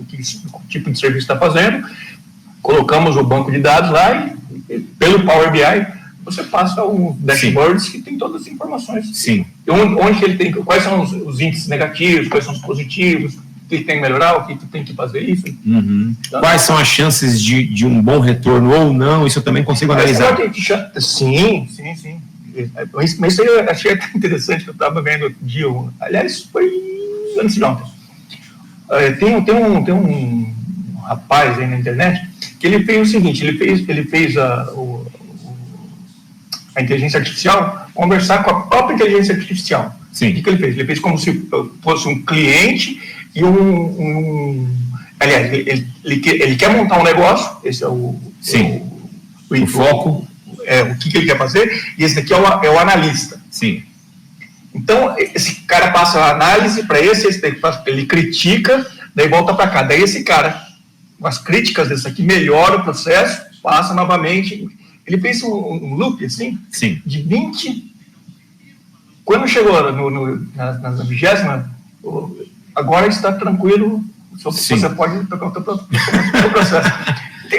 que tipo de serviço está fazendo, colocamos o banco de dados lá e pelo Power BI, você passa um dashboards que tem todas as informações. Sim. Onde que ele tem, quais são os índices negativos, quais são os positivos, o que tem que melhorar, o que tem que fazer isso. Uhum. Então, quais são as chances de um bom retorno ou não? Isso eu também consigo analisar. Sim. Mas isso aí eu achei até interessante, que eu estava vendo outro dia. Aliás, foi antes de ontem. Tem um rapaz aí na internet que ele fez o seguinte, ele fez a inteligência artificial conversar com a própria inteligência artificial. Sim. O que ele fez? Ele fez como se fosse um cliente e aliás, ele quer montar um negócio, esse é o foco, o que ele quer fazer, e esse daqui é o analista. Sim. Então, esse cara passa a análise para ele critica, daí volta para cá. Daí esse cara, com as críticas desse aqui, melhora o processo, passa novamente. Ele fez um loop, assim, sim, de 20... Quando chegou na 20ª, agora está tranquilo, você pode tocar o teu processo.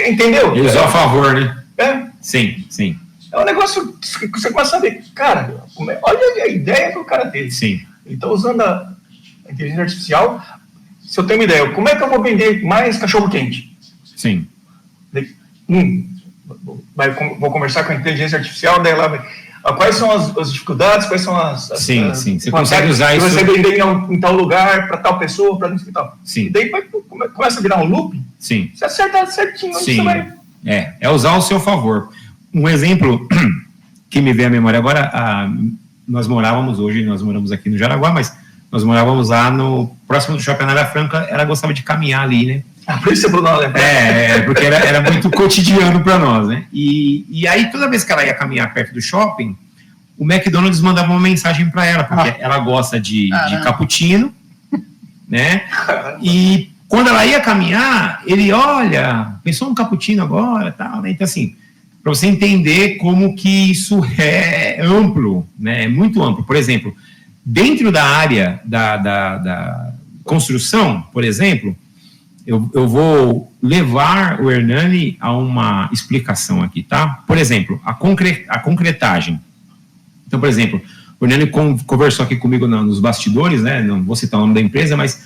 Entendeu? Ele usou a favor, né? Sim. Sim. É um negócio que você começa a ver, cara, olha a ideia que o cara teve. Sim. Ele está usando a inteligência artificial. Se eu tenho uma ideia, como é que eu vou vender mais cachorro-quente? Sim. Vou conversar com a inteligência artificial, daí lá vai. Quais são as dificuldades, quais são as... Sim. Você consegue usar isso... Você vender em tal lugar, para tal pessoa, para não sei tal. Sim. E daí começa a virar um loop. Sim. Você acerta certinho. Sim. Você vai... É usar ao seu favor. Um exemplo que me veio à memória agora, nós moramos aqui no Jaraguá, mas nós morávamos lá próximo do Shopping Anália Franca, ela gostava de caminhar ali, né? Por isso você falou, não, porque era muito cotidiano para nós, né? E aí, toda vez que ela ia caminhar perto do shopping, o McDonald's mandava uma mensagem para ela, porque ela gosta de cappuccino, né? E quando ela ia caminhar, ele, olha, pensou um cappuccino agora, tal, né? Então, assim, para você entender como que isso é amplo, né? É muito amplo. Por exemplo, dentro da área da construção, por exemplo, eu vou levar o Hernani a uma explicação aqui, tá? Por exemplo, a concretagem. Então, por exemplo, o Hernani conversou aqui comigo nos bastidores, né? Não vou citar o nome da empresa, mas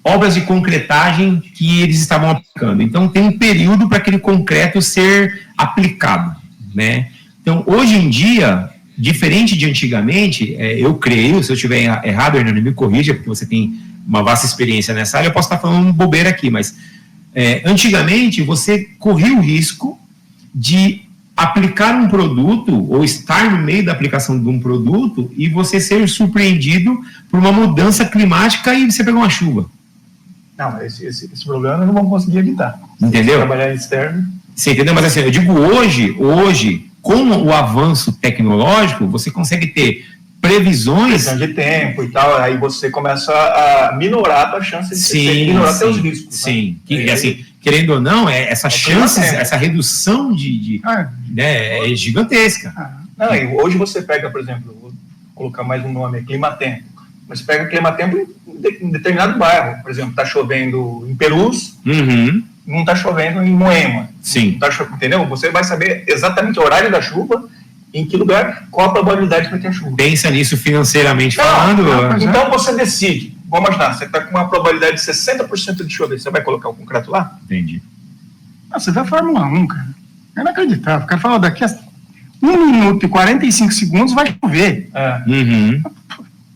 obras de concretagem que eles estavam aplicando. Então, tem um período para aquele concreto ser aplicado, né? Então, hoje em dia, diferente de antigamente, eu creio, se eu estiver errado, Hernani, me corrija, porque você tem uma vasta experiência nessa área, eu posso estar falando bobeira aqui, mas antigamente você corria o risco de aplicar um produto ou estar no meio da aplicação de um produto e você ser surpreendido por uma mudança climática e você pegar uma chuva. Não, esse problema eu não vou conseguir evitar. Entendeu? Trabalhar externo. Você entendeu? Mas assim, eu digo hoje, com o avanço tecnológico, você consegue ter previsões... Questão de tempo e tal, aí você começa a minorar a tua chance de minorar seus riscos. Sim, né? que, assim, querendo ou não, essa chance, essa redução né, é gigantesca. Não, e hoje você pega, por exemplo, vou colocar mais um nome, Climatempo. Mas você pega Climatempo em determinado bairro. Por exemplo, está chovendo em Perus, não está chovendo em Moema. Sim. Entendeu? Você vai saber exatamente o horário da chuva, em que lugar, qual a probabilidade de ter chuva. Pensa nisso financeiramente falando. Então você decide. Vamos imaginar, você está com uma probabilidade de 60% de chover. Você vai colocar o concreto lá? Entendi. Você vê a Fórmula 1, cara. É inacreditável. O cara fala, daqui a 1 minuto e 45 segundos vai chover.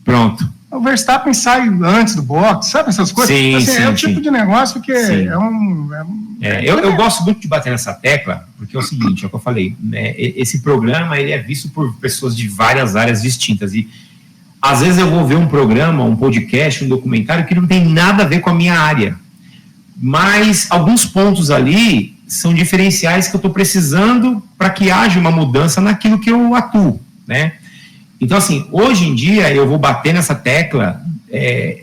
Pronto. O Verstappen sai antes do box, sabe essas coisas? Sim, assim, sim, é o tipo de negócio que eu gosto muito de bater nessa tecla, porque é o seguinte, é o que eu falei, né, esse programa ele é visto por pessoas de várias áreas distintas, e às vezes eu vou ver um programa, um podcast, um documentário que não tem nada a ver com a minha área, mas alguns pontos ali são diferenciais que eu estou precisando para que haja uma mudança naquilo que eu atuo, né? Então, assim, hoje em dia eu vou bater nessa tecla, é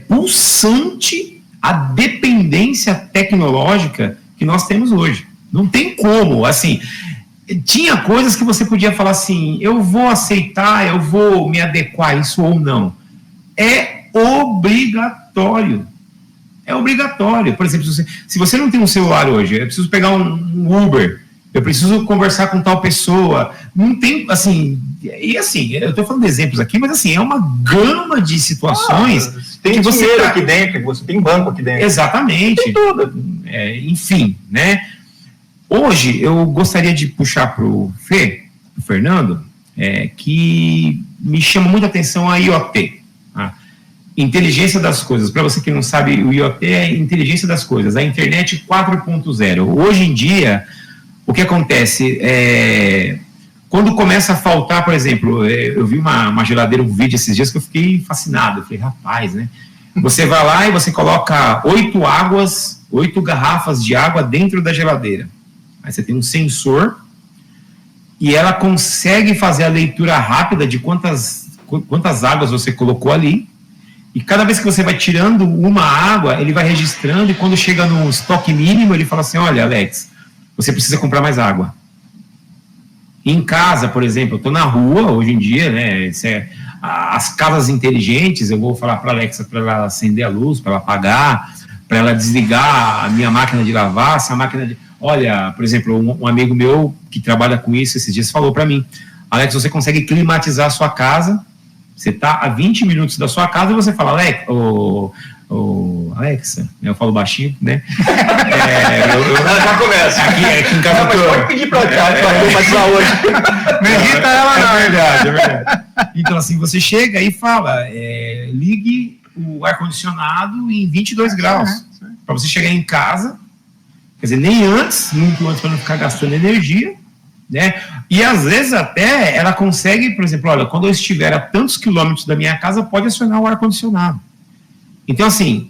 pulsante a dependência tecnológica que nós temos hoje. Não tem como, assim, tinha coisas que você podia falar assim, eu vou aceitar, eu vou me adequar a isso ou não. É obrigatório. É obrigatório. Por exemplo, se você não tem um celular hoje, eu preciso pegar um Uber, eu preciso conversar com tal pessoa, não tem, assim, e assim, eu estou falando de exemplos aqui, mas assim, é uma gama de situações tem que você dinheiro aqui dentro, você tem banco aqui dentro. Exatamente. Tem tudo. Enfim, né? Hoje, eu gostaria de puxar para o Fernando, que me chama muita atenção a IoT, a inteligência das coisas. Para você que não sabe, o IoT é inteligência das coisas, a internet 4.0. Hoje em dia, o que acontece quando começa a faltar, por exemplo, eu vi uma geladeira, um vídeo esses dias que eu fiquei fascinado. Eu falei, rapaz, né? Você vai lá e você coloca 8 garrafas de água dentro da geladeira. Aí você tem um sensor e ela consegue fazer a leitura rápida de quantas águas você colocou ali. E cada vez que você vai tirando uma água, ele vai registrando e quando chega no estoque mínimo, ele fala assim, olha, Alex, você precisa comprar mais água. Em casa, por exemplo, eu estou na rua hoje em dia, né? As casas inteligentes, eu vou falar para a Alexa para ela acender a luz, para ela apagar, para ela desligar a minha máquina de lavar, essa máquina de... Olha, por exemplo, um amigo meu que trabalha com isso esses dias falou para mim, Alex, você consegue climatizar a sua casa, você está a 20 minutos da sua casa e você fala, Alexa, eu falo baixinho, né? Ela já começa. Aqui em casa pode pedir para climatizar hoje. Não irrita ela, não. É verdade. Então, assim, você chega e fala, ligue o ar-condicionado em 22 graus. Para você chegar em casa, quer dizer, nem antes, muito antes, para não ficar gastando energia, né? E às vezes até ela consegue, por exemplo, olha, quando eu estiver a tantos quilômetros da minha casa, pode acionar o ar-condicionado. Então, assim...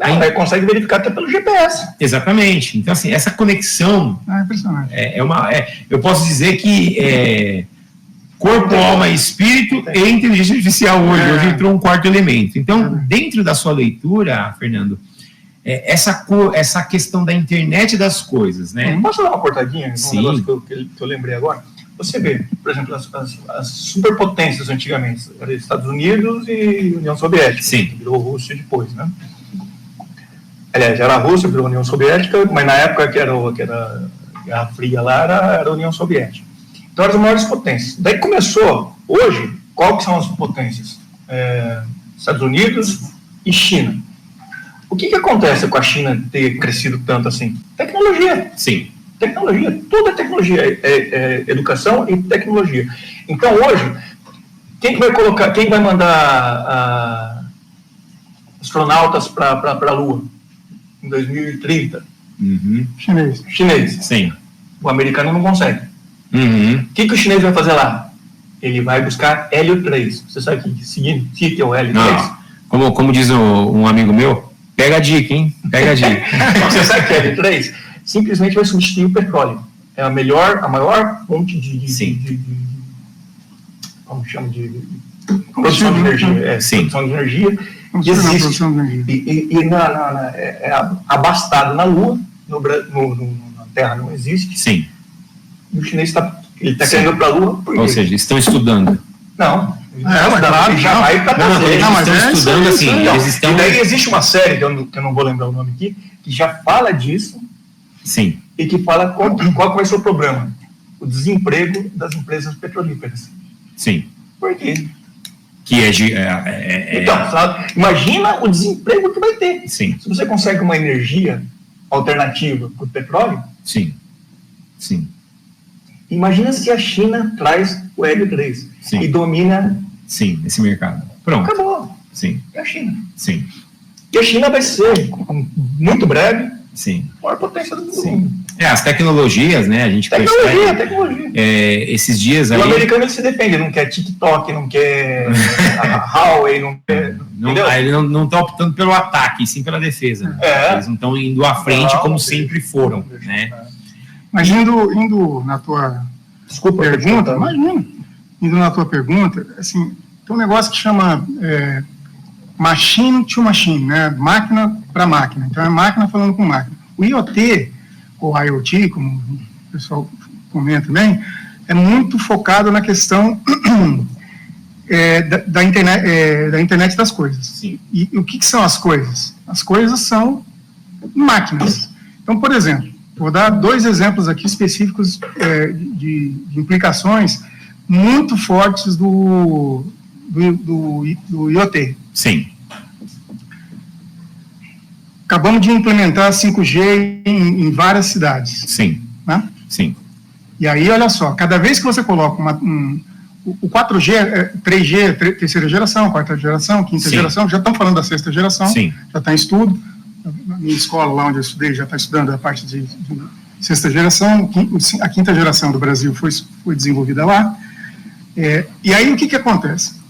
Aí consegue verificar até pelo GPS. Exatamente. Então, assim, essa conexão... É impressionante. Eu posso dizer que corpo, alma e espírito e inteligência artificial hoje. Hoje entrou um quarto elemento. Então, dentro da sua leitura, Fernando, essa questão da internet das coisas, né? Posso dar uma cortadinha? Sim. Um negócio que eu lembrei agora? Você vê, por exemplo, as superpotências antigamente, Estados Unidos e União Soviética, sim, que virou Rússia depois, né? Aliás, era a Rússia, virou a União Soviética, mas na época que era a Guerra Fria lá, era a União Soviética. Então, eram as maiores potências. Daí começou, hoje, qual que são as potências? Estados Unidos e China. O que acontece com a China ter crescido tanto assim? Tecnologia. Sim. Tecnologia, tudo é tecnologia, educação e tecnologia. Então, hoje, quem vai mandar astronautas para a Lua em 2030. Chinês. Sim. O americano não consegue. Uhum. O que o chinês vai fazer lá? Ele vai buscar hélio 3. Você sabe que é o hélio 3? Não. Como diz um amigo meu, pega a dica, hein? Pega a dica. Você sabe que é hélio 3? Simplesmente vai substituir o petróleo. É a maior fonte de como chama de produção de energia. Produção de energia. Que existe. E é abastado na Lua, na Terra não existe. Sim. E o chinês está querendo para a Lua. Ou seja, estão estudando. Não. Mas claro, já vai para fazer. Estão estudando assim. E daí existe uma série, que eu não vou lembrar o nome aqui, que já fala disso. Sim. E que fala qual vai ser o problema. O desemprego das empresas petrolíferas. Sim. Por quê? Que Então, imagina o desemprego que vai ter. Sim. Se você consegue uma energia alternativa para o petróleo, sim. Imagina se a China traz o hélio 3 e domina. Sim, esse mercado. Pronto. Acabou. Sim. É a China. Sim. E a China vai ser, muito breve, a maior potência do mundo. As tecnologias, né? A gente Tecnologia. Esses dias aí. O americano ele se defende, não quer TikTok, não quer Huawei, não quer. Ele não está optando pelo ataque, sim pela defesa. Né? Eles não estão indo à frente como sempre foram, né? Mas indo na tua pergunta, imagina, indo na tua pergunta, assim, tem um negócio que chama machine to machine, né? Máquina para máquina. Então é máquina falando com máquina. O IoT, ou IoT, como o pessoal comenta também, é muito focado na questão da internet das coisas. Sim. E o que são as coisas? As coisas são máquinas. Então, por exemplo, vou dar 2 exemplos aqui específicos de implicações muito fortes do IoT. Sim. Acabamos de implementar 5G em várias cidades. Sim. Né? Sim. E aí, olha só, cada vez que você coloca o 4G, 3G, terceira geração, quarta geração, quinta geração, já estão falando da sexta geração, já está em estudo. Na minha escola, lá onde eu estudei, já está estudando a parte de sexta geração, a quinta geração do Brasil foi desenvolvida lá. E aí, o que acontece?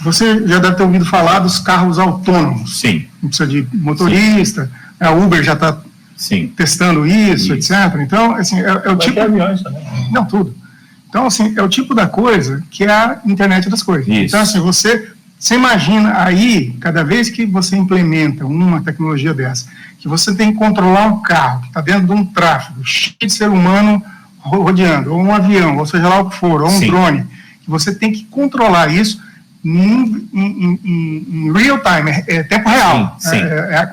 Você já deve ter ouvido falar dos carros autônomos. Sim. Não precisa de motorista, a Uber já está testando isso, etc. Então, assim, é o tipo... aviões também. Não, tudo. Então, assim, é o tipo da coisa que é a internet das coisas. Isso. Então, assim, você imagina aí, cada vez que você implementa uma tecnologia dessa, que você tem que controlar um carro que está dentro de um tráfego cheio de ser humano rodeando, ou um avião, ou seja lá o que for, ou um drone, que você tem que controlar isso em real time, tempo real,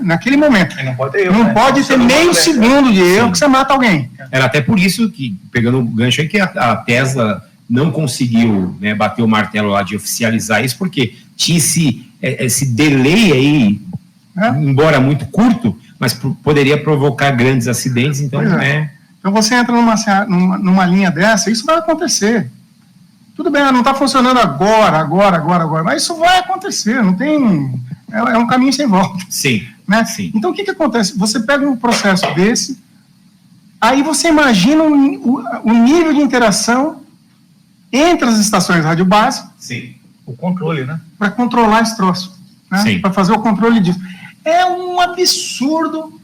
naquele momento. Não pode ter erro, não pode ter meio segundo de erro que você mata alguém. Era até por isso que, pegando o gancho aí, que a Tesla não conseguiu, né, bater o martelo lá de oficializar isso, porque tinha esse delay aí, embora muito curto, mas poderia provocar grandes acidentes, então, Então você entra numa linha dessa, isso vai acontecer. Tudo bem, não está funcionando agora, mas isso vai acontecer, não tem... É um caminho sem volta. Sim. Né? Sim. Então, o que acontece? Você pega um processo desse, aí você imagina o nível de interação entre as estações de rádio base. Sim. O controle, né? Para controlar esse troço. Né? Para fazer o controle disso. É um absurdo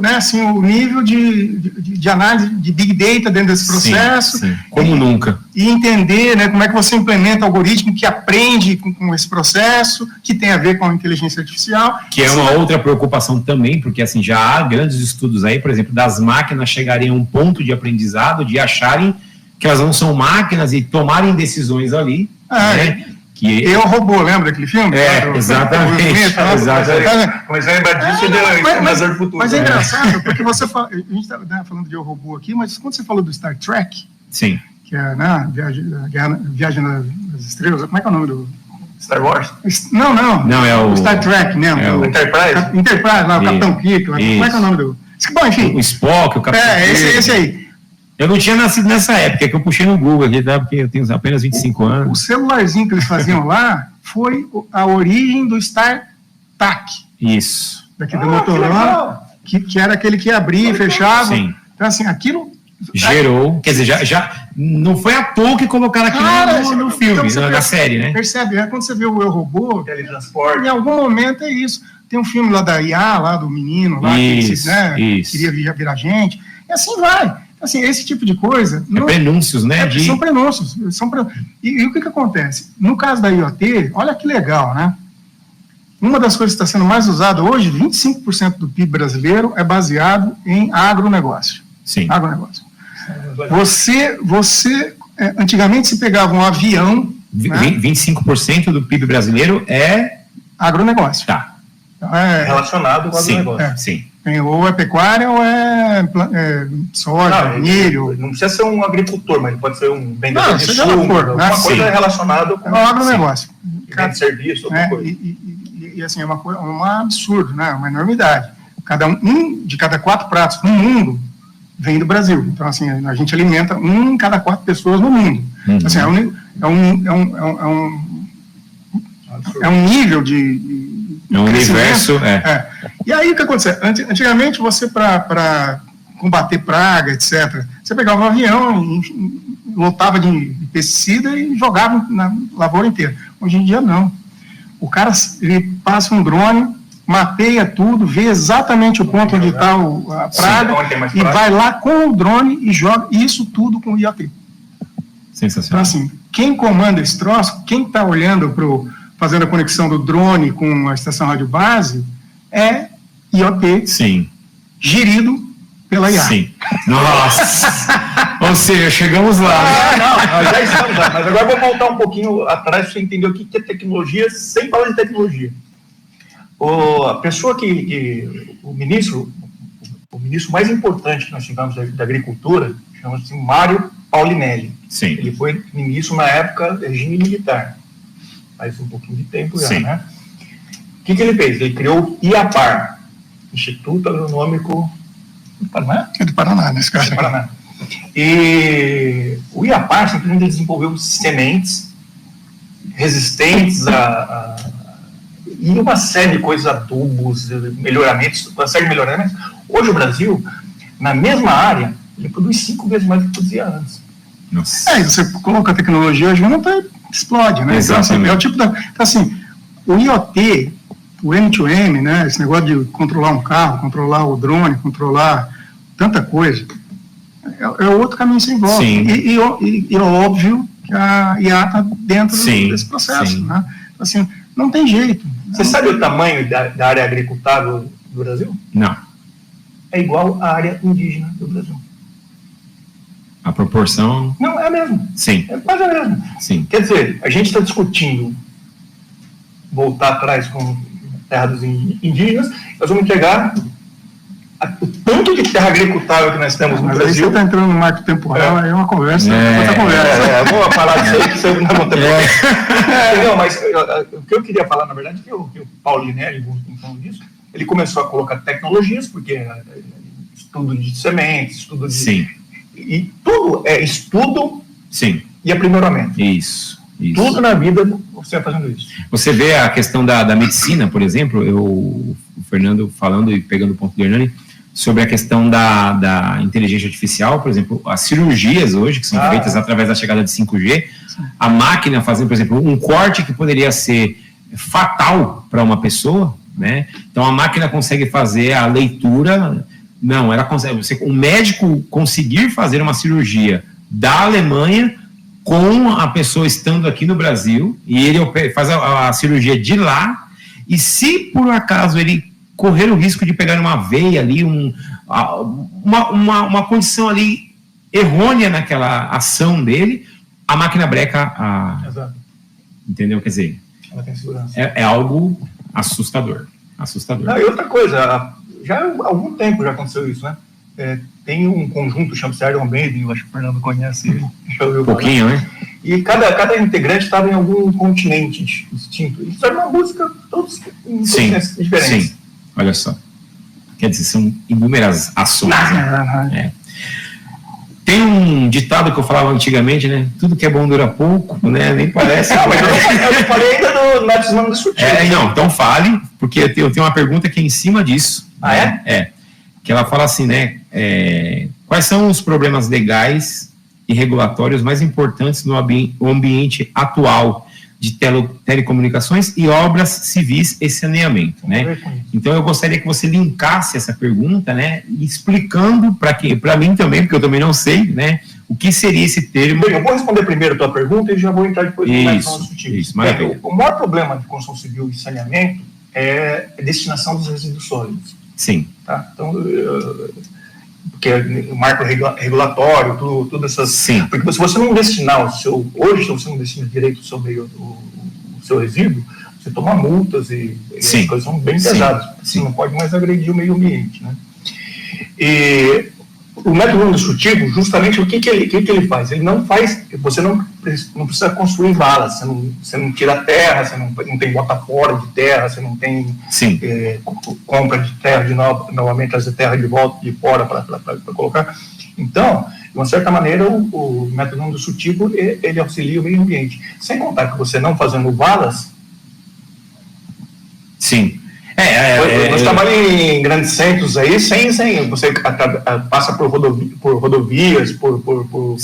né, assim, o nível de análise de Big Data dentro desse processo. Sim. Como nunca. E entender, né, como é que você implementa algoritmo que aprende com esse processo, que tem a ver com a inteligência artificial. Que é uma outra preocupação também, porque assim, já há grandes estudos aí, por exemplo, das máquinas chegarem a um ponto de aprendizado, de acharem que elas não são máquinas e tomarem decisões ali. Né? Eu, Robô, lembra aquele filme? Exatamente. Mas lembra disso e do Futuro. Mas é engraçado, porque a gente está falando de Eu, Robô aqui, mas quando você falou do Star Trek, que é Viagem nas Estrelas, como é que é o nome do... Star Wars? Não, é o Star Trek mesmo. É o Enterprise, lá, o Capitão Kirk, como é que é o nome do... Bom, enfim. O Spock, o Capitão Kirk. Esse aí. Eu não tinha nascido nessa época, que eu puxei no Google aqui, tá? Porque eu tenho apenas 25 anos. O celularzinho que eles faziam lá foi a origem do Star TAC. Isso. Daqui do Motorola, que era aquele que abria e fechava. Sim. Então, assim, aquilo... Gerou, quer dizer, já não foi à toa que colocaram aquilo no filme, então na série, né? Percebe, quando você vê o Eu, Robô, teletransporte, em algum momento é isso. Tem um filme lá da IA, lá do menino, lá isso, que queria virar gente, e assim vai. Assim, esse tipo de coisa... prenúncios, né? São prenúncios. E o que acontece? No caso da IoT, olha que legal, né? Uma das coisas que está sendo mais usada hoje, 25% do PIB brasileiro é baseado em agronegócio. Sim. Agronegócio. Você antigamente se pegava um avião... 25% do PIB brasileiro é... agronegócio. Tá. Então, relacionado com o agronegócio. Sim. Ou é pecuária ou é soja, milho. Não precisa ser um agricultor, mas ele pode ser um vendedor de sumo, alguma coisa relacionada com o agronegócio. Vende serviço, alguma coisa. E assim, é um absurdo, né? Uma enormidade. De cada 4 pratos no mundo vem do Brasil. Então, assim, a gente alimenta 1 em cada 4 pessoas no mundo. Uhum. Assim, é um nível de é um universo, E aí o que acontece? Antigamente você, para combater praga, etc., você pegava um avião, lotava de pesticida e jogava na lavoura inteira. Hoje em dia não. O cara, ele passa um drone, mapeia tudo, vê exatamente o ponto onde está a praga, e vai lá com o drone e joga isso tudo com o IoT. Sensacional. Então, assim, quem comanda esse troço, quem está olhando fazendo a conexão do drone com a estação rádio base, é IoT. Sim. Gerido pela IA. Sim. Nossa! Ou seja, chegamos lá. Nós já estamos lá. Mas agora vou voltar um pouquinho atrás para você entender o que é tecnologia, sem falar de tecnologia. A pessoa o ministro mais importante que nós tivemos da agricultura, chama-se Mário Paulinelli. Sim. Ele foi ministro na época do regime militar. Faz um pouquinho de tempo já, né? O que ele fez? Ele criou o IAPAR, Instituto Agronômico do Paraná? É do Paraná, nesse caso. Do Paraná. E o IAPAR simplesmente desenvolveu sementes resistentes e uma série de coisas, adubos, melhoramentos, uma série de melhoramentos. Hoje o Brasil, na mesma área, ele produz 5 vezes mais do que produzia antes. Nossa. Você coloca a tecnologia hoje, não explode, né? Então, assim, é o tipo então, assim, o IoT, o M2M, né? Esse negócio de controlar um carro, controlar o drone, controlar tanta coisa, é outro caminho sem volta. E é óbvio que a IA está dentro desse processo, né? Assim, não tem jeito. Você sabe o tamanho da área agricultável do Brasil? Não. É igual à área indígena do Brasil. A proporção... Não, é a mesma. Sim. É quase a mesma. Sim. Quer dizer, a gente está discutindo voltar atrás com terra dos indígenas, nós vamos entregar o tanto de terra agricultável que nós temos no Brasil. Aí você está entrando no marco temporal, aí é uma conversa. Outra conversa. Vamos falar disso aí, que você não vai ter. Não, mas o que eu queria falar, na verdade, é que o Paulinelli, falando disso, ele começou a colocar tecnologias, porque estudo de sementes, estudo de... Sim. E tudo é estudo e aprimoramento. Isso. Tudo na vida você vai fazendo isso. Você vê a questão da medicina, por exemplo, o Fernando falando e pegando o ponto do Hernani, sobre a questão da inteligência artificial, por exemplo, as cirurgias hoje, que são feitas através da chegada de 5G, a máquina fazendo, por exemplo, um corte que poderia ser fatal para uma pessoa, né? Então a máquina consegue fazer a leitura... Não, ela consegue. Um médico conseguir fazer uma cirurgia da Alemanha com a pessoa estando aqui no Brasil, e ele faz a cirurgia de lá, e se por acaso ele correr o risco de pegar uma veia ali, uma condição ali errônea naquela ação dele, a máquina breca Exato. Entendeu? Quer dizer, ela tem segurança. É algo assustador. Não, e outra coisa, já há algum tempo já aconteceu isso, né? Tem um conjunto chamado Iron Maiden, eu acho que o Fernando conhece ele. Um pouquinho, né? E cada integrante estava em algum continente distinto. E fizeram uma música, todos em continentes diferentes. Sim, olha só. Quer dizer, são inúmeras ações. Tem um ditado que eu falava antigamente, né? Tudo que é bom dura pouco, né? Nem parece. Mas eu falei ainda do método não destrutivo. Não, então fale, porque eu tenho uma pergunta aqui em cima disso. Ah, né? Que ela fala assim, né? Quais são os problemas legais e regulatórios mais importantes no ambiente atual de telecomunicações e obras civis e saneamento, né? Então eu gostaria que você linkasse essa pergunta, né, explicando para mim também, porque eu também não sei, né, o que seria esse termo. Bem, eu vou responder primeiro a tua pergunta e já vou entrar depois no construção civil. Isso, maravilha. O maior problema de construção civil e saneamento é a destinação dos resíduos sólidos. Sim. Tá? Então, porque o marco regulatório, tudo essas... Sim. Porque se você não destinar hoje, se você não destina direito sobre o seu resíduo, você toma multas e as coisas são bem pesadas. Você não pode mais agredir o meio ambiente, né? E o método não destrutivo, justamente, o que ele faz? Ele não faz... Você não precisa construir valas, você não tira terra, você não tem bota fora de terra, você não tem compra de terra novamente, trazer terra de volta de fora para colocar. Então, de uma certa maneira, o método não destrutivo, ele auxilia o meio ambiente. Sem contar que você não fazendo valas... Sim. Nós trabalhamos em grandes centros aí, sem você passa por rodovias, por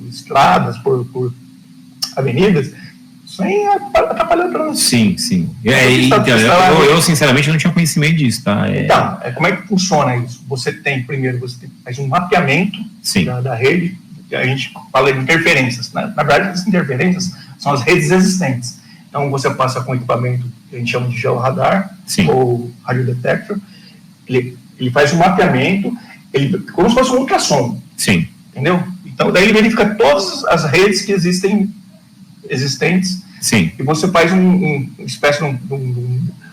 estradas, por avenidas, sem atrapalhar o trânsito. Sim. Eu sinceramente não tinha conhecimento disso, tá? Então, como é que funciona isso? Você faz um mapeamento da rede, a gente fala de interferências. Na verdade, as interferências são as redes existentes. Então, você passa com equipamento que a gente chama de georradar, ou radiodetector, ele faz um mapeamento, como se fosse um ultrassom. Sim. Entendeu? Então, daí ele verifica todas as redes que existentes. Sim. E você faz uma espécie de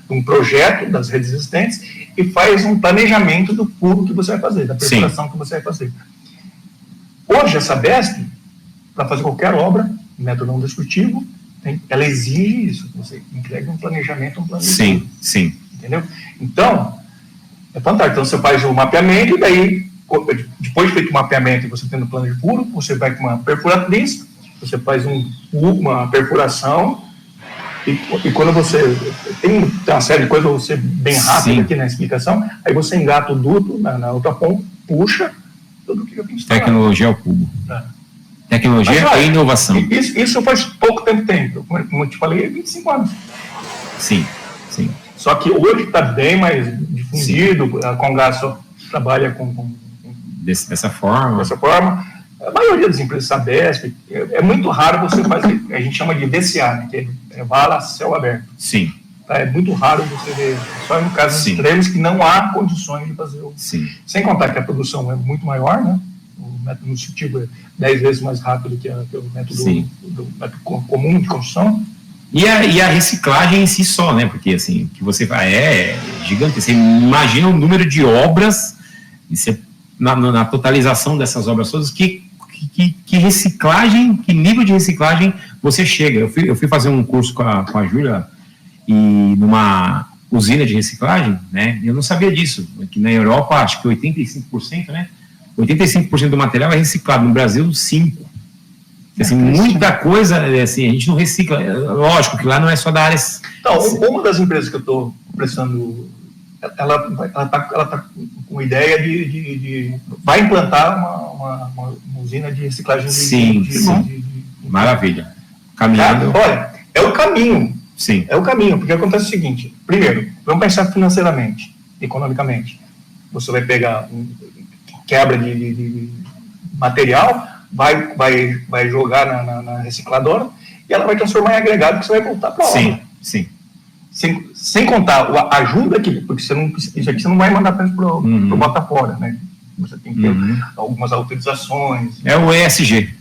um projeto das redes existentes e faz um planejamento do furo que você vai fazer, da perfuração que você vai fazer. Hoje, a Sabesp, para fazer qualquer obra, método não destrutivo, ela exige isso, que você entregue um planejamento, um plano de furo. Sim. Entendeu? Então, é fantástico. Então, você faz o mapeamento e daí, depois de feito o mapeamento e você tendo o plano de furo, você vai com uma perfuratriz, você faz uma perfuração e quando você... Tem uma série de coisas, você bem rápido aqui na explicação, aí você engata o duto na outra ponta, puxa, tudo que eu tenho. Tecnologia ao cubo. Tecnologia e inovação. Isso faz pouco tempo. Como eu te falei, 25 anos. Sim. Só que hoje está bem mais difundido, a Congasso trabalha dessa forma. A maioria das empresas Sabesp, é muito raro você fazer, a gente chama de VCA, né, que é vala a céu aberto. Sim. É muito raro você ver, só em casos extremos que não há condições de fazer. Sem contar que a produção é muito maior, né? O método destrutivo é 10 vezes mais rápido que o método comum de construção. E a reciclagem em si só, né? Porque assim, que você vai é gigante. Você imagina o número de obras na totalização dessas obras todas, que reciclagem, que nível de reciclagem você chega. Eu fui fazer um curso com a Júlia e numa usina de reciclagem, né? Eu não sabia disso. Aqui na Europa, acho que 85%, né? 85% do material é reciclado. No Brasil, 5%. Assim, muita coisa, assim, a gente não recicla. Lógico que lá não é só da área... Então, uma das empresas que eu estou prestando, ela tá com ideia de vai implantar uma usina de reciclagem de maravilha. Caminhando. Olha, é o caminho. Sim. É o caminho, porque acontece o seguinte: primeiro, vamos pensar financeiramente, economicamente. Você vai pegar quebra de material, vai jogar na recicladora e ela vai transformar em agregado que você vai voltar para a obra. Sim. Sem contar a ajuda aqui, porque isso aqui você não vai mandar para o Botafora, né? Você tem que ter algumas autorizações. É o ESG.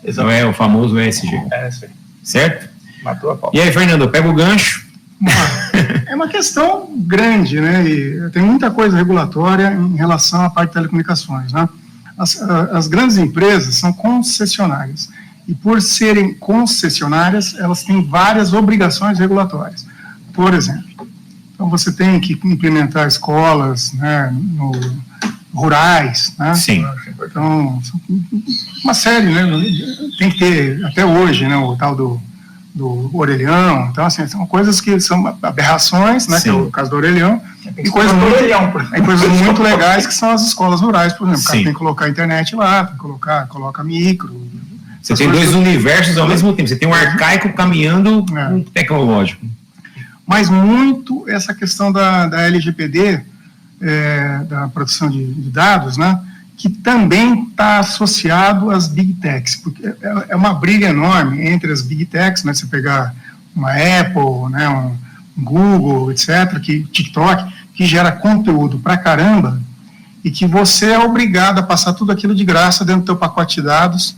Exatamente. Não é o famoso ESG. Isso aí. Certo? Matou a pau. E aí, Fernando, pega o gancho. É uma questão grande, né? E tem muita coisa regulatória em relação à parte de telecomunicações, né? As grandes empresas são concessionárias e, por serem concessionárias, elas têm várias obrigações regulatórias. Por exemplo, então você tem que implementar escolas, né, no rurais, né? Sim. Então, uma série, né? Tem que ter, até hoje, né, o tal do orelhão. Então, assim, são coisas que são aberrações, né? Que é o caso do orelhão. E coisas muito legais que são as escolas rurais, por exemplo. O cara tem que colocar a internet lá, tem que coloca micro. Você tem dois universos ao mesmo tempo. Você tem um arcaico caminhando com o tecnológico. Mas muito essa questão da LGPD, da proteção de dados, né, que também está associado às Big Techs, porque é uma briga enorme entre as Big Techs, né, você pegar uma Apple, né, um Google, etc., TikTok, que gera conteúdo pra caramba, e que você é obrigado a passar tudo aquilo de graça dentro do teu pacote de dados.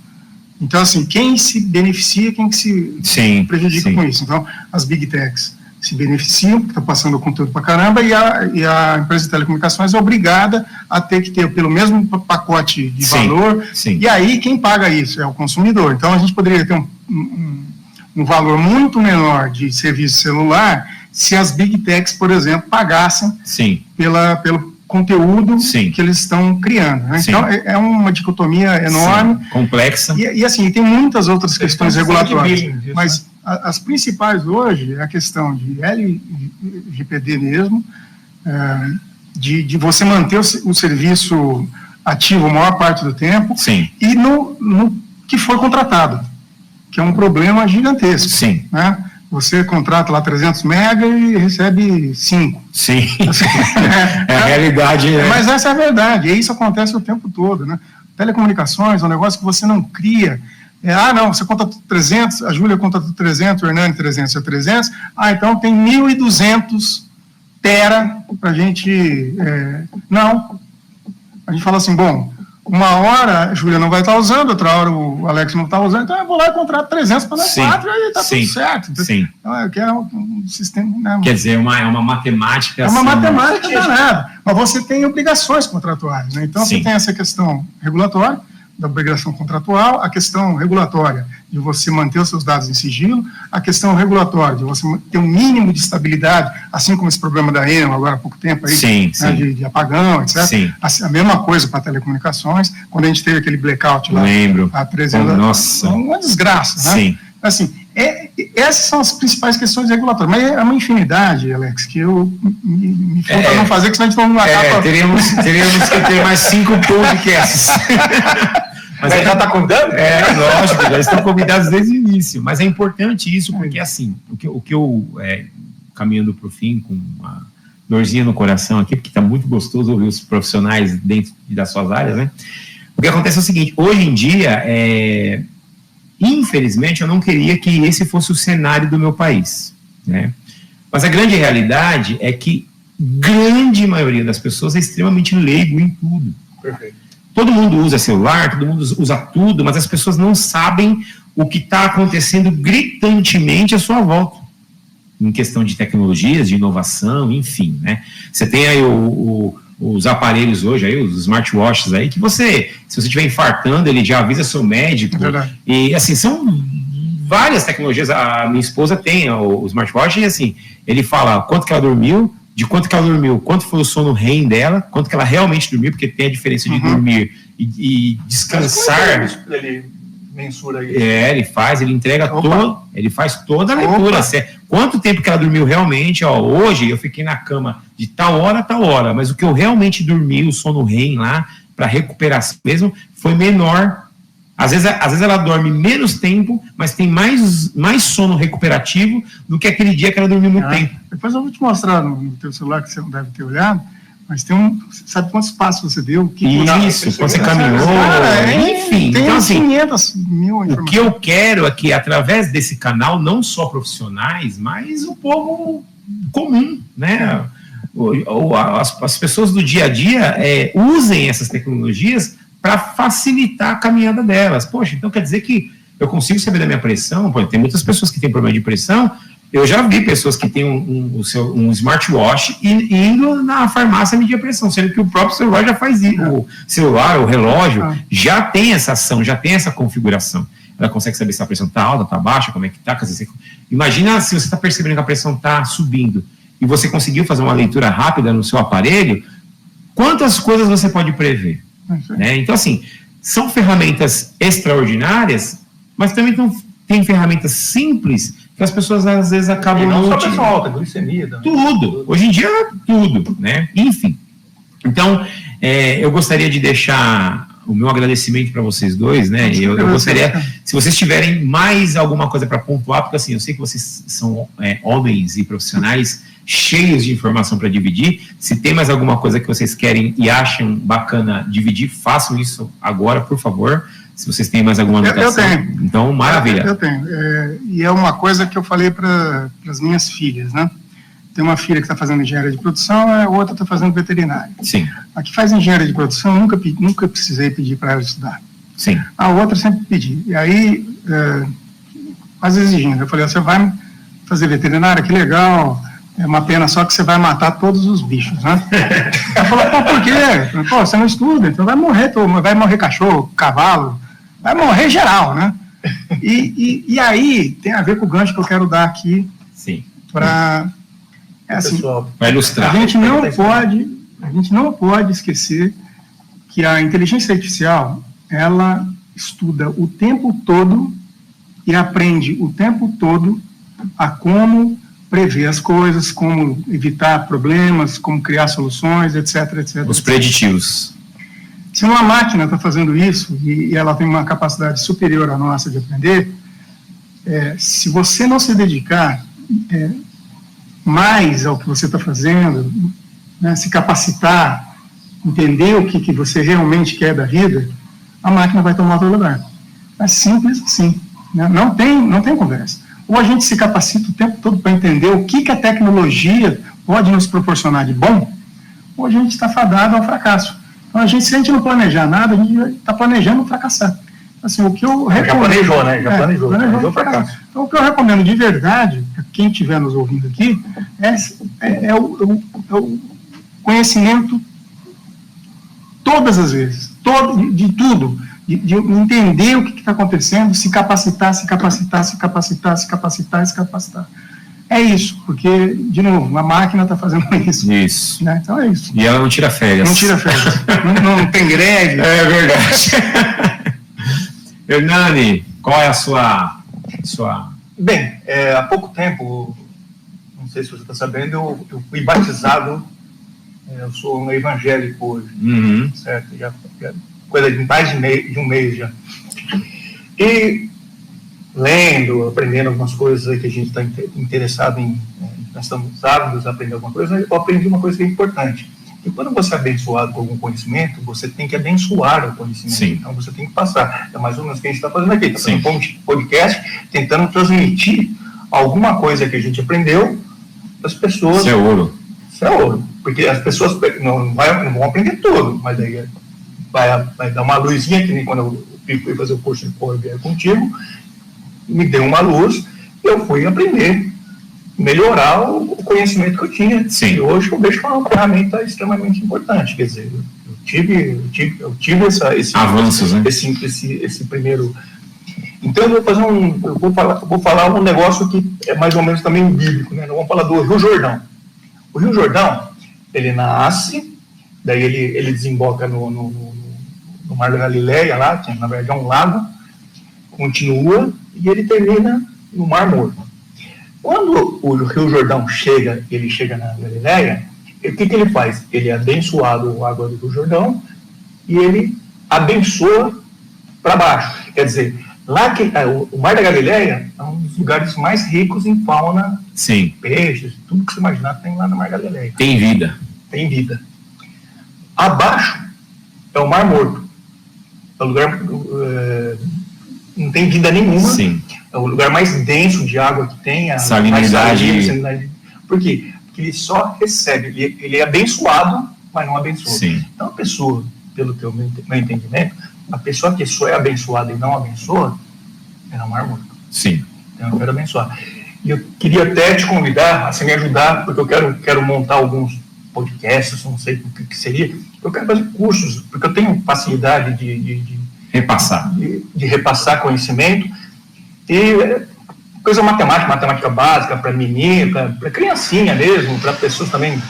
Então, assim, quem se beneficia, quem que se prejudica com isso? Então, as Big Techs se beneficiam, porque estão passando o conteúdo para caramba, e a empresa de telecomunicações é obrigada a ter que ter pelo mesmo pacote de valor, e aí quem paga isso é o consumidor. Então, a gente poderia ter um valor muito menor de serviço celular se as Big Techs, por exemplo, pagassem pelo conteúdo que eles estão criando. Né? Então, é uma dicotomia enorme. Complexa. E assim, tem muitas outras questões regulatórias, mas as principais hoje é a questão de LGPD mesmo, de você manter o serviço ativo a maior parte do tempo, e no que foi contratado, que é um problema gigantesco. Né? Você contrata lá 300 mega e recebe 5. É a realidade. Mas essa é a verdade, e isso acontece o tempo todo. Né? Telecomunicações é um negócio que você não cria. Não, você conta 300, a Júlia conta 300, o Hernani 300, é 300. Então tem 1.200 tera para a gente... Não. A gente fala assim, bom, uma hora a Júlia não vai estar usando, outra hora o Alex não está usando, então eu vou lá e contrato 300 para nós 4 e aí está tudo certo. Então, eu quero um sistema... Né? Quer dizer, é uma matemática... É uma matemática danada, mas você tem obrigações contratuais. Né? Então, você tem essa questão regulatória, da obrigação contratual, a questão regulatória de você manter os seus dados em sigilo, a questão regulatória de você ter um mínimo de estabilidade, assim como esse problema da Enel agora há pouco tempo, aí, de apagão, etc. A mesma coisa para telecomunicações, quando a gente teve aquele blackout lá, há 13 anos, nossa. Uma desgraça, né? Assim, essas são as principais questões regulatórias, mas é uma infinidade, Alex, que eu me for para não fazer, que senão a gente não acaba... Teríamos que ter mais 5 podcasts. Mas já está contando? Lógico, já estão convidados desde o início. Mas é importante isso, porque assim, o que eu, caminhando para o fim, com uma dorzinha no coração aqui, porque está muito gostoso ouvir os profissionais dentro das suas áreas, né? O que acontece é o seguinte, hoje em dia, infelizmente, eu não queria que esse fosse o cenário do meu país, né? Mas a grande realidade é que grande maioria das pessoas é extremamente leigo em tudo. Perfeito. Todo mundo usa celular, todo mundo usa tudo, mas as pessoas não sabem o que está acontecendo gritantemente à sua volta, em questão de tecnologias, de inovação, enfim, né? Você tem aí os aparelhos hoje, aí, os smartwatches aí, que se você estiver infartando, ele já avisa seu médico. E assim, são várias tecnologias. A minha esposa tem o smartwatch e assim, ele fala quanto que ela dormiu, de quanto que ela dormiu, quanto foi o sono REM dela, quanto que ela realmente dormiu, porque tem a diferença de dormir e descansar. Ele mensura isso. Ele entrega ele faz toda a leitura. Quanto tempo que ela dormiu realmente, hoje eu fiquei na cama de tal hora, mas o que eu realmente dormi, o sono REM lá, para recuperação mesmo, foi menor. Às vezes ela dorme menos tempo, mas tem mais sono recuperativo do que aquele dia que ela dormiu muito tempo. Depois eu vou te mostrar no teu celular, que você não deve ter olhado, mas sabe quantos passos você deu? Isso, quando você caminhou, enfim. Tem então, assim, 500 mil informações. O que eu quero é que, através desse canal, não só profissionais, mas o povo comum, né? As pessoas do dia a dia usem essas tecnologias para facilitar a caminhada delas. Poxa, então quer dizer que eu consigo saber da minha pressão? Pô, tem muitas pessoas que têm problema de pressão. Eu já vi pessoas que têm um smartwatch indo na farmácia medir a pressão, sendo que o próprio celular já faz isso. O celular, o relógio, já tem essa ação, já tem essa configuração. Ela consegue saber se a pressão está alta, está baixa, como é que está. Imagina se você está percebendo que a pressão está subindo e você conseguiu fazer uma leitura rápida no seu aparelho. quantas coisas você pode prever? Né? Então, assim, são ferramentas extraordinárias, mas também tem ferramentas simples que as pessoas às vezes acabam... E não só pressão alta, glicemia também. Tudo. Hoje em dia, tudo, né? Enfim. Então, eu gostaria de deixar o meu agradecimento para vocês dois, né? Eu gostaria, se vocês tiverem mais alguma coisa para pontuar, porque assim, eu sei que vocês são homens e profissionais cheios de informação para dividir. Se tem mais alguma coisa que vocês querem e acham bacana dividir, façam isso agora, por favor. Se vocês têm mais alguma anotação. Eu tenho. Então, maravilha. Eu tenho. E é uma coisa que eu falei para as minhas filhas, né? Tem uma filha que está fazendo engenharia de produção, a outra está fazendo veterinária. Sim. A que faz engenharia de produção, nunca precisei pedir para ela estudar. Sim. A outra sempre pedi. E aí, quase exigindo. Eu falei, você vai fazer veterinária? Que legal. É uma pena só que você vai matar todos os bichos, né? Ela falou, pô, por quê? Pô, você não estuda, então vai morrer cachorro, cavalo, vai morrer geral, né? E aí tem a ver com o gancho que eu quero dar aqui. Sim. Para... assim, vai ilustrar. A gente não pode esquecer que a inteligência artificial, ela estuda o tempo todo e aprende o tempo todo a como prever as coisas, como evitar problemas, como criar soluções, etc, etc. Os preditivos. Se uma máquina está fazendo isso e ela tem uma capacidade superior à nossa de aprender, se você não se dedicar mais ao que você está fazendo, né, se capacitar, entender o que você realmente quer da vida, a máquina vai tomar o seu lugar. É simples assim, né? Não tem conversa. Ou a gente se capacita o tempo todo para entender o que a tecnologia pode nos proporcionar de bom, ou a gente está fadado ao fracasso. Então, se a gente não planejar nada, a gente está planejando fracassar. Assim, o que eu recomendo, planejou, né? Planejou fracasso. Então, o que eu recomendo de verdade, para quem estiver nos ouvindo aqui, é o conhecimento todas as vezes, de tudo, de entender o que está acontecendo, se capacitar. É isso, porque, de novo, a máquina está fazendo isso. Isso. Né? Então é isso. E ela não tira férias. Não tira férias. não tem greve. É verdade. Hernani, qual é a sua... Bem, há pouco tempo, não sei se você está sabendo, eu fui batizado, eu sou um evangélico hoje, certo? Já coisa de mais de um mês já. E lendo, aprendendo algumas coisas aí que a gente está interessado em, nós estamos ávidos a aprender alguma coisa, eu aprendi uma coisa que é importante. E quando você é abençoado com algum conhecimento, você tem que abençoar o conhecimento. Sim. Então você tem que passar. É mais ou menos o que a gente está fazendo aqui. Está fazendo um podcast, tentando transmitir alguma coisa que a gente aprendeu para as pessoas. Isso é ouro. Isso é ouro. Porque as pessoas não vão aprender tudo, mas aí vai dar uma luzinha, que nem quando eu fui fazer o curso de Power BI contigo, me deu uma luz e eu fui aprender, melhorar o conhecimento que eu tinha. Sim. E hoje eu vejo que é uma ferramenta extremamente importante. Quer dizer, eu tive esse avanços, né? Esse primeiro. Então eu vou falar um negócio que é mais ou menos também bíblico, né? Nós vamos falar do Rio Jordão. O Rio Jordão, ele nasce, daí ele desemboca no Mar da Galileia, lá, que na verdade é um lago, continua e ele termina no Mar Morto. Quando o Rio Jordão chega na Galileia, o que ele faz? Ele é abençoado a água do Rio Jordão e ele abençoa para baixo. Quer dizer, lá o Mar da Galileia é um dos lugares mais ricos em fauna, sim, peixes, tudo que você imaginar tem lá no Mar da Galileia. Tem vida. Tem vida. Abaixo é o Mar Morto. É o lugar... não tem vida nenhuma. Sim. É o lugar mais denso de água que tem. A salinidade. Por quê? Porque ele só recebe. Ele é abençoado, mas não abençoa. Sim. Então a pessoa, pelo meu entendimento, a pessoa que só é abençoada e não abençoa, é o Mar Morto. Sim. Então eu quero abençoar. E eu queria até te convidar a você me ajudar, porque eu quero montar alguns podcasts, não sei o que seria. Eu quero fazer cursos, porque eu tenho facilidade de repassar conhecimento. E coisa matemática básica para menino, para criancinha mesmo, para pessoas também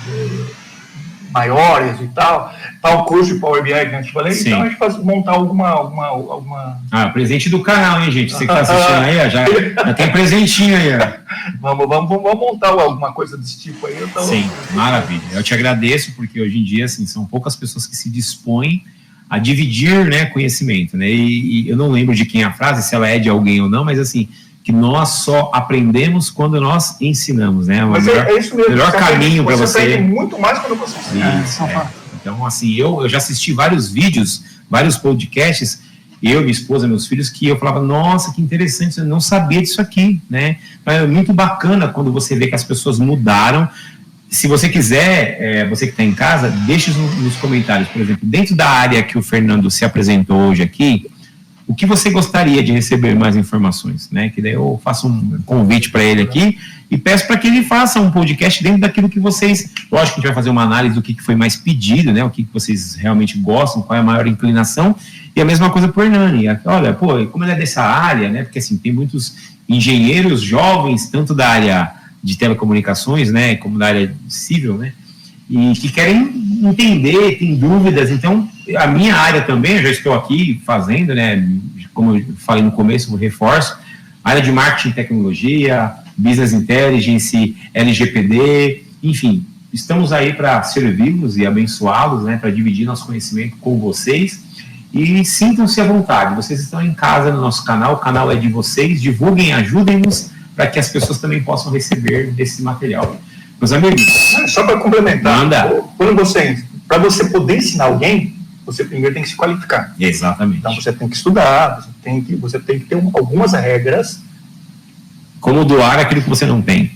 maiores e tal curso de Power BI que a gente falei, Sim. então a gente pode montar alguma... Presente do canal, hein, gente? Você que está assistindo aí, ó, já tem presentinho aí, ó. Vamos montar alguma coisa desse tipo aí. Sim, maravilha. Eu te agradeço, porque hoje em dia, assim, são poucas pessoas que se dispõem a dividir, né, conhecimento, né? E eu não lembro de quem é a frase, se ela é de alguém ou não, mas assim, que nós só aprendemos quando nós ensinamos, né? Mas é isso mesmo. Melhor caminho para você. Você aprende muito mais quando você ensina. Então, assim, eu já assisti vários vídeos, vários podcasts, eu, minha esposa, meus filhos, que eu falava, nossa, que interessante, eu não sabia disso aqui, né? É muito bacana quando você vê que as pessoas mudaram. Se você quiser, você que está em casa, deixe nos comentários, por exemplo, dentro da área que o Fernando se apresentou hoje aqui, o que você gostaria de receber mais informações, né? Que daí eu faço um convite para ele aqui e peço para que ele faça um podcast dentro daquilo que vocês... Lógico que a gente vai fazer uma análise do que foi mais pedido, né? O que vocês realmente gostam, qual é a maior inclinação. E a mesma coisa para o Hernani. Olha, como ele é dessa área, né? Porque assim, tem muitos engenheiros jovens, tanto da área de telecomunicações, né? Como da área civil, né? E que querem entender, tem dúvidas. Então, a minha área também, eu já estou aqui fazendo, né? Como eu falei no começo, eu reforço, área de marketing e tecnologia, business intelligence, LGPD, enfim, estamos aí para servi-los e abençoá-los, né? Para dividir nosso conhecimento com vocês. E sintam-se à vontade, vocês estão em casa no nosso canal, o canal é de vocês, divulguem, ajudem-nos para que as pessoas também possam receber desse material. Meus amigos, só para complementar, quando para você poder ensinar alguém, você primeiro tem que se qualificar. Exatamente. Então você tem que estudar, você tem que ter algumas regras. Como doar aquilo que você não tem.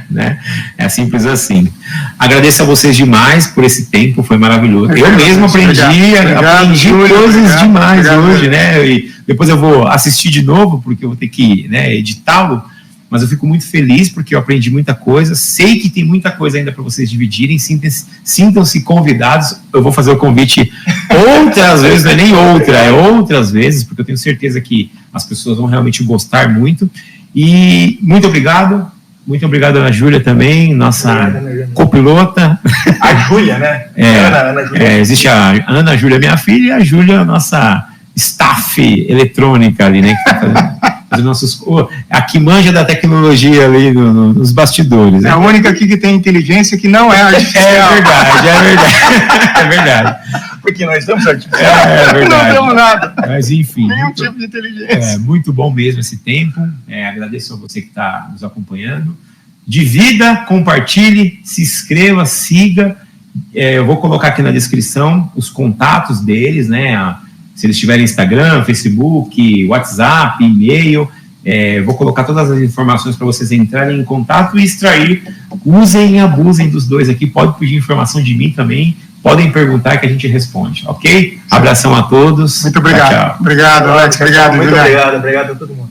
Né? É simples assim. Agradeço a vocês demais por esse tempo, foi maravilhoso. Eu mesmo aprendi coisas demais hoje, né? E depois eu vou assistir de novo, porque eu vou ter que, né, editá-lo. Mas eu fico muito feliz porque eu aprendi muita coisa, sei que tem muita coisa ainda para vocês dividirem, sintam-se convidados, eu vou fazer o convite outras vezes, não é nem outras vezes, porque eu tenho certeza que as pessoas vão realmente gostar muito, e muito obrigado Ana Júlia também, nossa copilota. A Júlia, né? Ana Júlia. Existe a Ana Júlia, minha filha, e a Júlia, nossa staff eletrônica ali, né, que tá fazendo... a que manja da tecnologia ali nos bastidores. É a única aqui que tem inteligência que não é artificial. É verdade. Porque nós estamos artificial. É verdade. Não temos nada. Mas enfim. Nenhum tipo de inteligência. Muito bom mesmo esse tempo. Agradeço a você que está nos acompanhando. Divida, compartilhe, se inscreva, siga. Eu vou colocar aqui na descrição os contatos deles, né? Se eles tiverem Instagram, Facebook, WhatsApp, e-mail, vou colocar todas as informações para vocês entrarem em contato e extrair. Usem e abusem dos dois aqui. Pode pedir informação de mim também. Podem perguntar que a gente responde, ok? Abração a todos. Muito obrigado. Tchau, tchau. Obrigado, Alex. Obrigado a todo mundo.